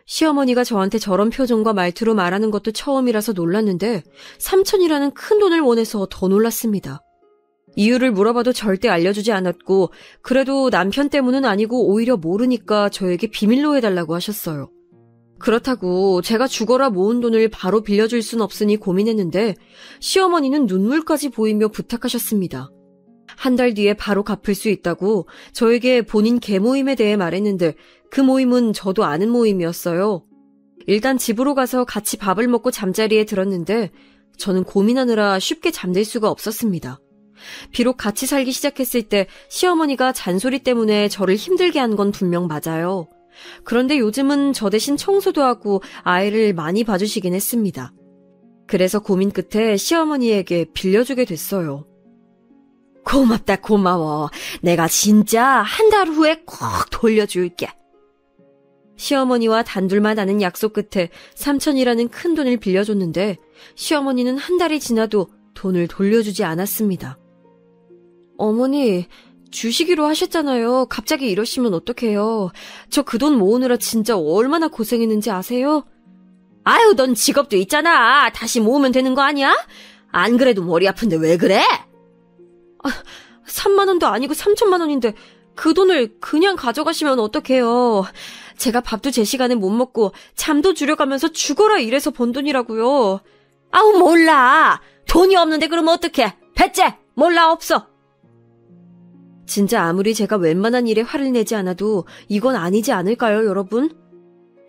시어머니가 저한테 저런 표정과 말투로 말하는 것도 처음이라서 놀랐는데 3천이라는 큰 돈을 원해서 더 놀랐습니다. 이유를 물어봐도 절대 알려주지 않았고 그래도 남편 때문은 아니고 오히려 모르니까 저에게 비밀로 해달라고 하셨어요. 그렇다고 제가 죽어라 모은 돈을 바로 빌려줄 순 없으니 고민했는데 시어머니는 눈물까지 보이며 부탁하셨습니다. 한 달 뒤에 바로 갚을 수 있다고 저에게 본인 계모임에 대해 말했는데 그 모임은 저도 아는 모임이었어요. 일단 집으로 가서 같이 밥을 먹고 잠자리에 들었는데 저는 고민하느라 쉽게 잠들 수가 없었습니다. 비록 같이 살기 시작했을 때 시어머니가 잔소리 때문에 저를 힘들게 한 건 분명 맞아요. 그런데 요즘은 저 대신 청소도 하고 아이를 많이 봐주시긴 했습니다. 그래서 고민 끝에 시어머니에게 빌려주게 됐어요. 고맙다, 고마워. 내가 진짜 한 달 후에 꼭 돌려줄게. 시어머니와 단둘만 아는 약속 끝에 3천이라는 큰 돈을 빌려줬는데 시어머니는 한 달이 지나도 돈을 돌려주지 않았습니다. 어머니, 주시기로 하셨잖아요. 갑자기 이러시면 어떡해요. 저 그 돈 모으느라 진짜 얼마나 고생했는지 아세요? 아유, 넌 직업도 있잖아. 다시 모으면 되는 거 아니야? 안 그래도 머리 아픈데 왜 그래? 3만 원도 아니고 3천만 원인데 그 돈을 그냥 가져가시면 어떡해요. 제가 밥도 제 시간에 못 먹고 잠도 줄여가면서 죽어라 일해서 번 돈이라고요. 아우, 몰라. 돈이 없는데 그러면 어떡해. 배째, 몰라, 없어. 진짜 아무리 제가 웬만한 일에 화를 내지 않아도 이건 아니지 않을까요, 여러분?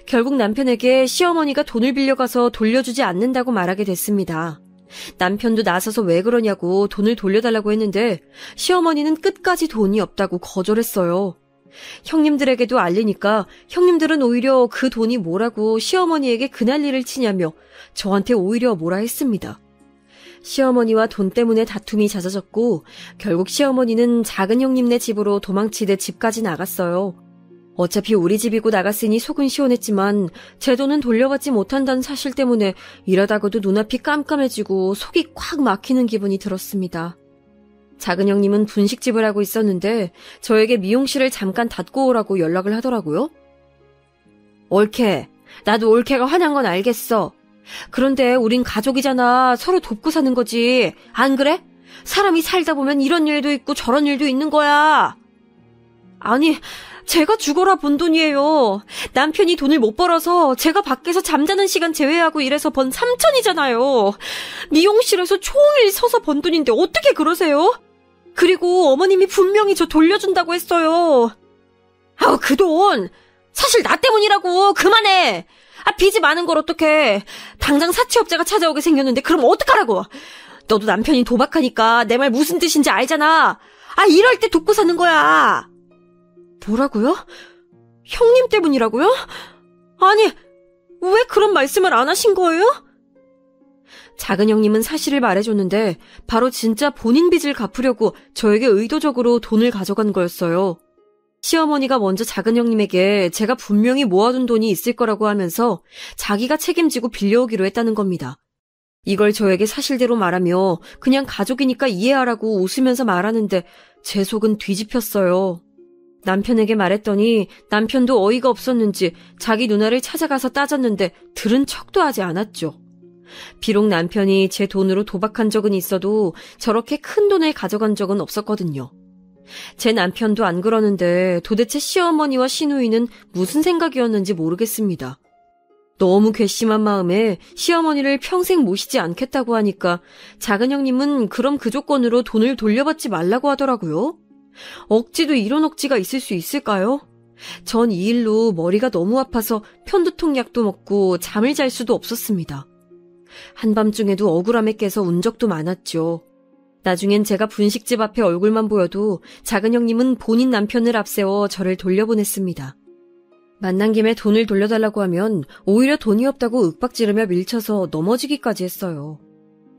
결국 남편에게 시어머니가 돈을 빌려가서 돌려주지 않는다고 말하게 됐습니다. 남편도 나서서 왜 그러냐고 돈을 돌려달라고 했는데 시어머니는 끝까지 돈이 없다고 거절했어요. 형님들에게도 알리니까 형님들은 오히려 그 돈이 뭐라고 시어머니에게 그난리를 치냐며 저한테 오히려 뭐라 했습니다. 시어머니와 돈 때문에 다툼이 잦아졌고 결국 시어머니는 작은 형님네 집으로 도망치듯 집까지 나갔어요. 어차피 우리 집이고 나갔으니 속은 시원했지만 제 돈은 돌려받지 못한다는 사실 때문에 일하다가도 눈앞이 깜깜해지고 속이 꽉 막히는 기분이 들었습니다. 작은 형님은 분식집을 하고 있었는데 저에게 미용실을 잠깐 닫고 오라고 연락을 하더라고요. 올케, 나도 올케가 화난 건 알겠어. 그런데 우린 가족이잖아. 서로 돕고 사는 거지. 안 그래? 사람이 살다 보면 이런 일도 있고 저런 일도 있는 거야. 아니, 제가 죽어라 번 돈이에요. 남편이 돈을 못 벌어서 제가 밖에서 잠자는 시간 제외하고 일해서 번 3천이잖아요. 미용실에서 종일 서서 번 돈인데 어떻게 그러세요? 그리고 어머님이 분명히 저 돌려준다고 했어요. 아우, 그 돈 사실 나 때문이라고. 그만해. 빚이 많은 걸 어떡해. 당장 사채업자가 찾아오게 생겼는데 그럼 어떡하라고. 너도 남편이 도박하니까 내 말 무슨 뜻인지 알잖아. 이럴 때 돕고 사는 거야. 뭐라고요? 형님 때문이라고요? 아니, 왜 그런 말씀을 안 하신 거예요? 작은 형님은 사실을 말해줬는데 바로 진짜 본인 빚을 갚으려고 저에게 의도적으로 돈을 가져간 거였어요. 시어머니가 먼저 작은 형님에게 제가 분명히 모아둔 돈이 있을 거라고 하면서 자기가 책임지고 빌려오기로 했다는 겁니다. 이걸 저에게 사실대로 말하며 그냥 가족이니까 이해하라고 웃으면서 말하는데 제 속은 뒤집혔어요. 남편에게 말했더니 남편도 어이가 없었는지 자기 누나를 찾아가서 따졌는데 들은 척도 하지 않았죠. 비록 남편이 제 돈으로 도박한 적은 있어도 저렇게 큰 돈을 가져간 적은 없었거든요. 제 남편도 안 그러는데 도대체 시어머니와 시누이는 무슨 생각이었는지 모르겠습니다. 너무 괘씸한 마음에 시어머니를 평생 모시지 않겠다고 하니까 작은 형님은 그럼 그 조건으로 돈을 돌려받지 말라고 하더라고요. 억지도 이런 억지가 있을 수 있을까요? 전 이 일로 머리가 너무 아파서 편두통 약도 먹고 잠을 잘 수도 없었습니다. 한밤중에도 억울함에 깨서 운 적도 많았죠. 나중엔 제가 분식집 앞에 얼굴만 보여도 작은 형님은 본인 남편을 앞세워 저를 돌려보냈습니다. 만난 김에 돈을 돌려달라고 하면 오히려 돈이 없다고 윽박지르며 밀쳐서 넘어지기까지 했어요.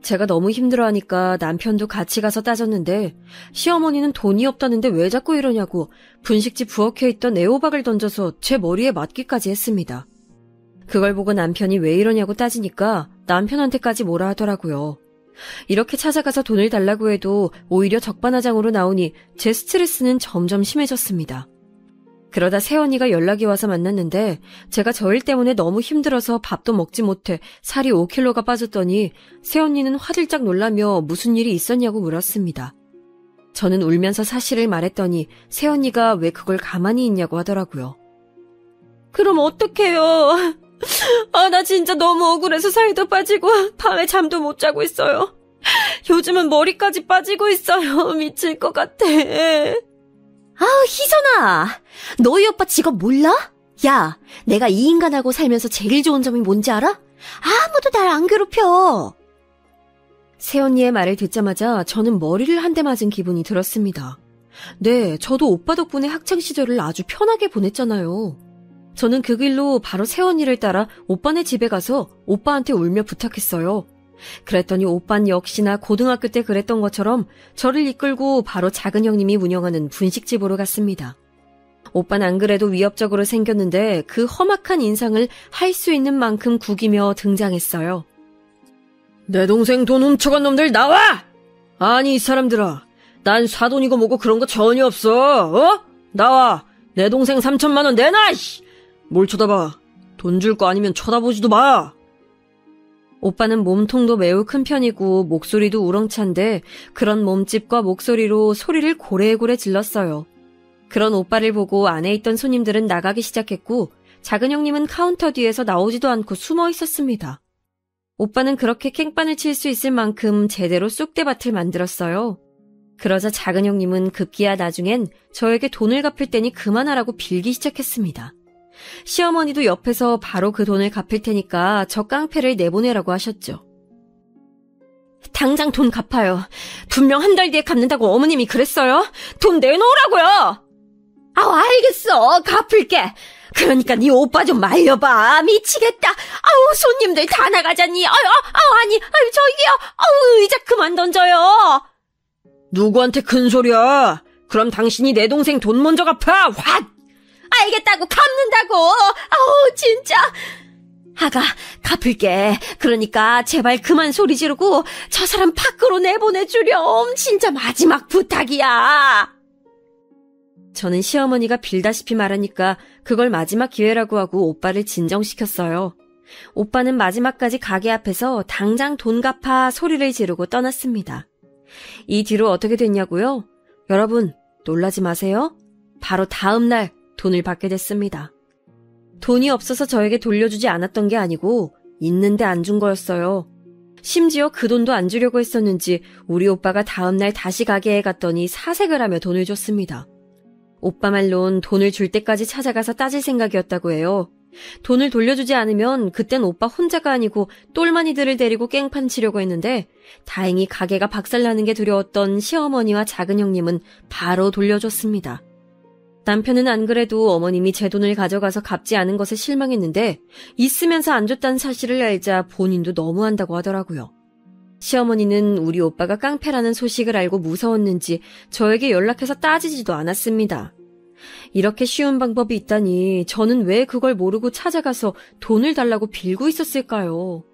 제가 너무 힘들어하니까 남편도 같이 가서 따졌는데 시어머니는 돈이 없다는데 왜 자꾸 이러냐고 분식집 부엌에 있던 애호박을 던져서 제 머리에 맞기까지 했습니다. 그걸 보고 남편이 왜 이러냐고 따지니까 남편한테까지 뭐라 하더라고요. 이렇게 찾아가서 돈을 달라고 해도 오히려 적반하장으로 나오니 제 스트레스는 점점 심해졌습니다. 그러다 새언니가 연락이 와서 만났는데 제가 저 일 때문에 너무 힘들어서 밥도 먹지 못해 살이 5kg가 빠졌더니 새언니는 화들짝 놀라며 무슨 일이 있었냐고 물었습니다. 저는 울면서 사실을 말했더니 새언니가 왜 그걸 가만히 있냐고 하더라고요. 그럼 어떡해요? 나 진짜 너무 억울해서 살도 빠지고 밤에 잠도 못 자고 있어요. 요즘은 머리까지 빠지고 있어요. 미칠 것 같아. 희선아, 너희 오빠 직업 몰라? 야, 내가 이 인간하고 살면서 제일 좋은 점이 뭔지 알아? 아무도 날 안 괴롭혀. 새언니의 말을 듣자마자 저는 머리를 한 대 맞은 기분이 들었습니다. 네, 저도 오빠 덕분에 학창시절을 아주 편하게 보냈잖아요. 저는 그 길로 바로 새언니를 따라 오빠네 집에 가서 오빠한테 울며 부탁했어요. 그랬더니 오빤 역시나 고등학교 때 그랬던 것처럼 저를 이끌고 바로 작은 형님이 운영하는 분식집으로 갔습니다. 오빤 안 그래도 위협적으로 생겼는데 그 험악한 인상을 할 수 있는 만큼 구기며 등장했어요. 내 동생 돈 훔쳐간 놈들 나와! 아니 이 사람들아, 난 사돈이고 뭐고 그런 거 전혀 없어. 나와! 내 동생 3천만 원 내놔! 뭘 쳐다봐. 돈 줄 거 아니면 쳐다보지도 마. 오빠는 몸통도 매우 큰 편이고 목소리도 우렁찬데 그런 몸집과 목소리로 소리를 고래고래 질렀어요. 그런 오빠를 보고 안에 있던 손님들은 나가기 시작했고 작은 형님은 카운터 뒤에서 나오지도 않고 숨어 있었습니다. 오빠는 그렇게 깽판을 칠 수 있을 만큼 제대로 쑥대밭을 만들었어요. 그러자 작은 형님은 급기야 나중엔 저에게 돈을 갚을 테니 그만하라고 빌기 시작했습니다. 시어머니도 옆에서 바로 그 돈을 갚을 테니까 저 깡패를 내보내라고 하셨죠. 당장 돈 갚아요. 분명 한 달 뒤에 갚는다고 어머님이 그랬어요. 돈 내놓으라고요. 알겠어. 갚을게. 그러니까 네 오빠 좀 말려봐. 미치겠다. 손님들 다 나가자니. 저기요. 의자 그만 던져요. 누구한테 큰 소리야. 그럼 당신이 내 동생 돈 먼저 갚아. 확! 알겠다고 갚는다고. 진짜. 아가, 갚을게. 그러니까 제발 그만 소리 지르고 저 사람 밖으로 내보내주렴. 진짜 마지막 부탁이야. 저는 시어머니가 빌다시피 말하니까 그걸 마지막 기회라고 하고 오빠를 진정시켰어요. 오빠는 마지막까지 가게 앞에서 당장 돈 갚아 소리를 지르고 떠났습니다. 이 뒤로 어떻게 됐냐고요? 여러분, 놀라지 마세요. 바로 다음 날 돈을 받게 됐습니다. 돈이 없어서 저에게 돌려주지 않았던 게 아니고 있는데 안 준 거였어요. 심지어 그 돈도 안 주려고 했었는지 우리 오빠가 다음날 다시 가게에 갔더니 사색을 하며 돈을 줬습니다. 오빠 말론 돈을 줄 때까지 찾아가서 따질 생각이었다고 해요. 돈을 돌려주지 않으면 그땐 오빠 혼자가 아니고 똘마니들을 데리고 깽판 치려고 했는데 다행히 가게가 박살나는 게 두려웠던 시어머니와 작은 형님은 바로 돌려줬습니다. 남편은 안 그래도 어머님이 제 돈을 가져가서 갚지 않은 것에 실망했는데 있으면서 안 줬다는 사실을 알자 본인도 너무한다고 하더라고요. 시어머니는 우리 오빠가 깡패라는 소식을 알고 무서웠는지 저에게 연락해서 따지지도 않았습니다. 이렇게 쉬운 방법이 있다니 저는 왜 그걸 모르고 찾아가서 돈을 달라고 빌고 있었을까요?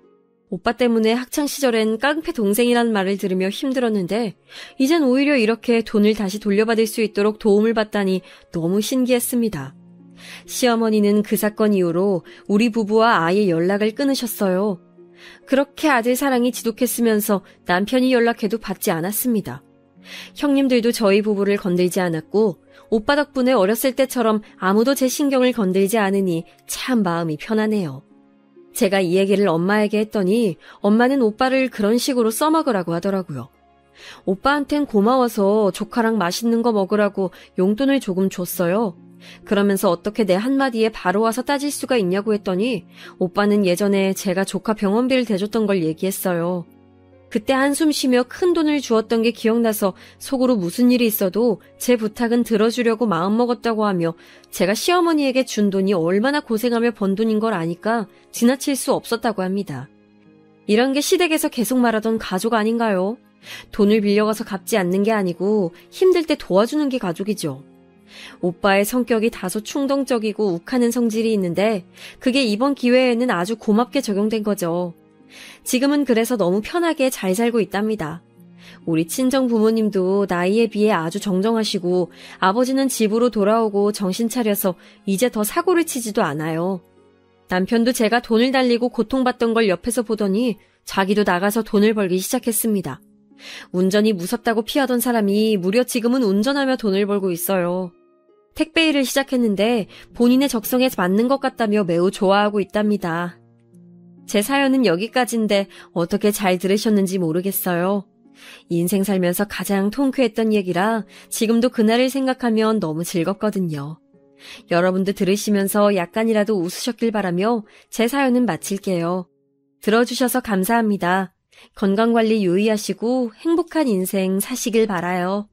오빠 때문에 학창시절엔 깡패 동생이란 말을 들으며 힘들었는데 이젠 오히려 이렇게 돈을 다시 돌려받을 수 있도록 도움을 받다니 너무 신기했습니다. 시어머니는 그 사건 이후로 우리 부부와 아예 연락을 끊으셨어요. 그렇게 아들 사랑이 지독했으면서 남편이 연락해도 받지 않았습니다. 형님들도 저희 부부를 건들지 않았고 오빠 덕분에 어렸을 때처럼 아무도 제 신경을 건들지 않으니 참 마음이 편하네요. 제가 이 얘기를 엄마에게 했더니 엄마는 오빠를 그런 식으로 써먹으라고 하더라고요. 오빠한텐 고마워서 조카랑 맛있는 거 먹으라고 용돈을 조금 줬어요. 그러면서 어떻게 내 한마디에 바로 와서 따질 수가 있냐고 했더니 오빠는 예전에 제가 조카 병원비를 대줬던 걸 얘기했어요. 그때 한숨 쉬며 큰 돈을 주었던 게 기억나서 속으로 무슨 일이 있어도 제 부탁은 들어주려고 마음먹었다고 하며 제가 시어머니에게 준 돈이 얼마나 고생하며 번 돈인 걸 아니까 지나칠 수 없었다고 합니다. 이런 게 시댁에서 계속 말하던 가족 아닌가요? 돈을 빌려가서 갚지 않는 게 아니고 힘들 때 도와주는 게 가족이죠. 오빠의 성격이 다소 충동적이고 욱하는 성질이 있는데 그게 이번 기회에는 아주 고맙게 적용된 거죠. 지금은 그래서 너무 편하게 잘 살고 있답니다. 우리 친정 부모님도 나이에 비해 아주 정정하시고 아버지는 집으로 돌아오고 정신 차려서 이제 더 사고를 치지도 않아요. 남편도 제가 돈을 달리고 고통받던 걸 옆에서 보더니 자기도 나가서 돈을 벌기 시작했습니다. 운전이 무섭다고 피하던 사람이 무려 지금은 운전하며 돈을 벌고 있어요. 택배 일을 시작했는데 본인의 적성에 맞는 것 같다며 매우 좋아하고 있답니다. 제 사연은 여기까지인데 어떻게 잘 들으셨는지 모르겠어요. 인생 살면서 가장 통쾌했던 얘기라 지금도 그날을 생각하면 너무 즐겁거든요. 여러분도 들으시면서 약간이라도 웃으셨길 바라며 제 사연은 마칠게요. 들어주셔서 감사합니다. 건강관리 유의하시고 행복한 인생 사시길 바라요.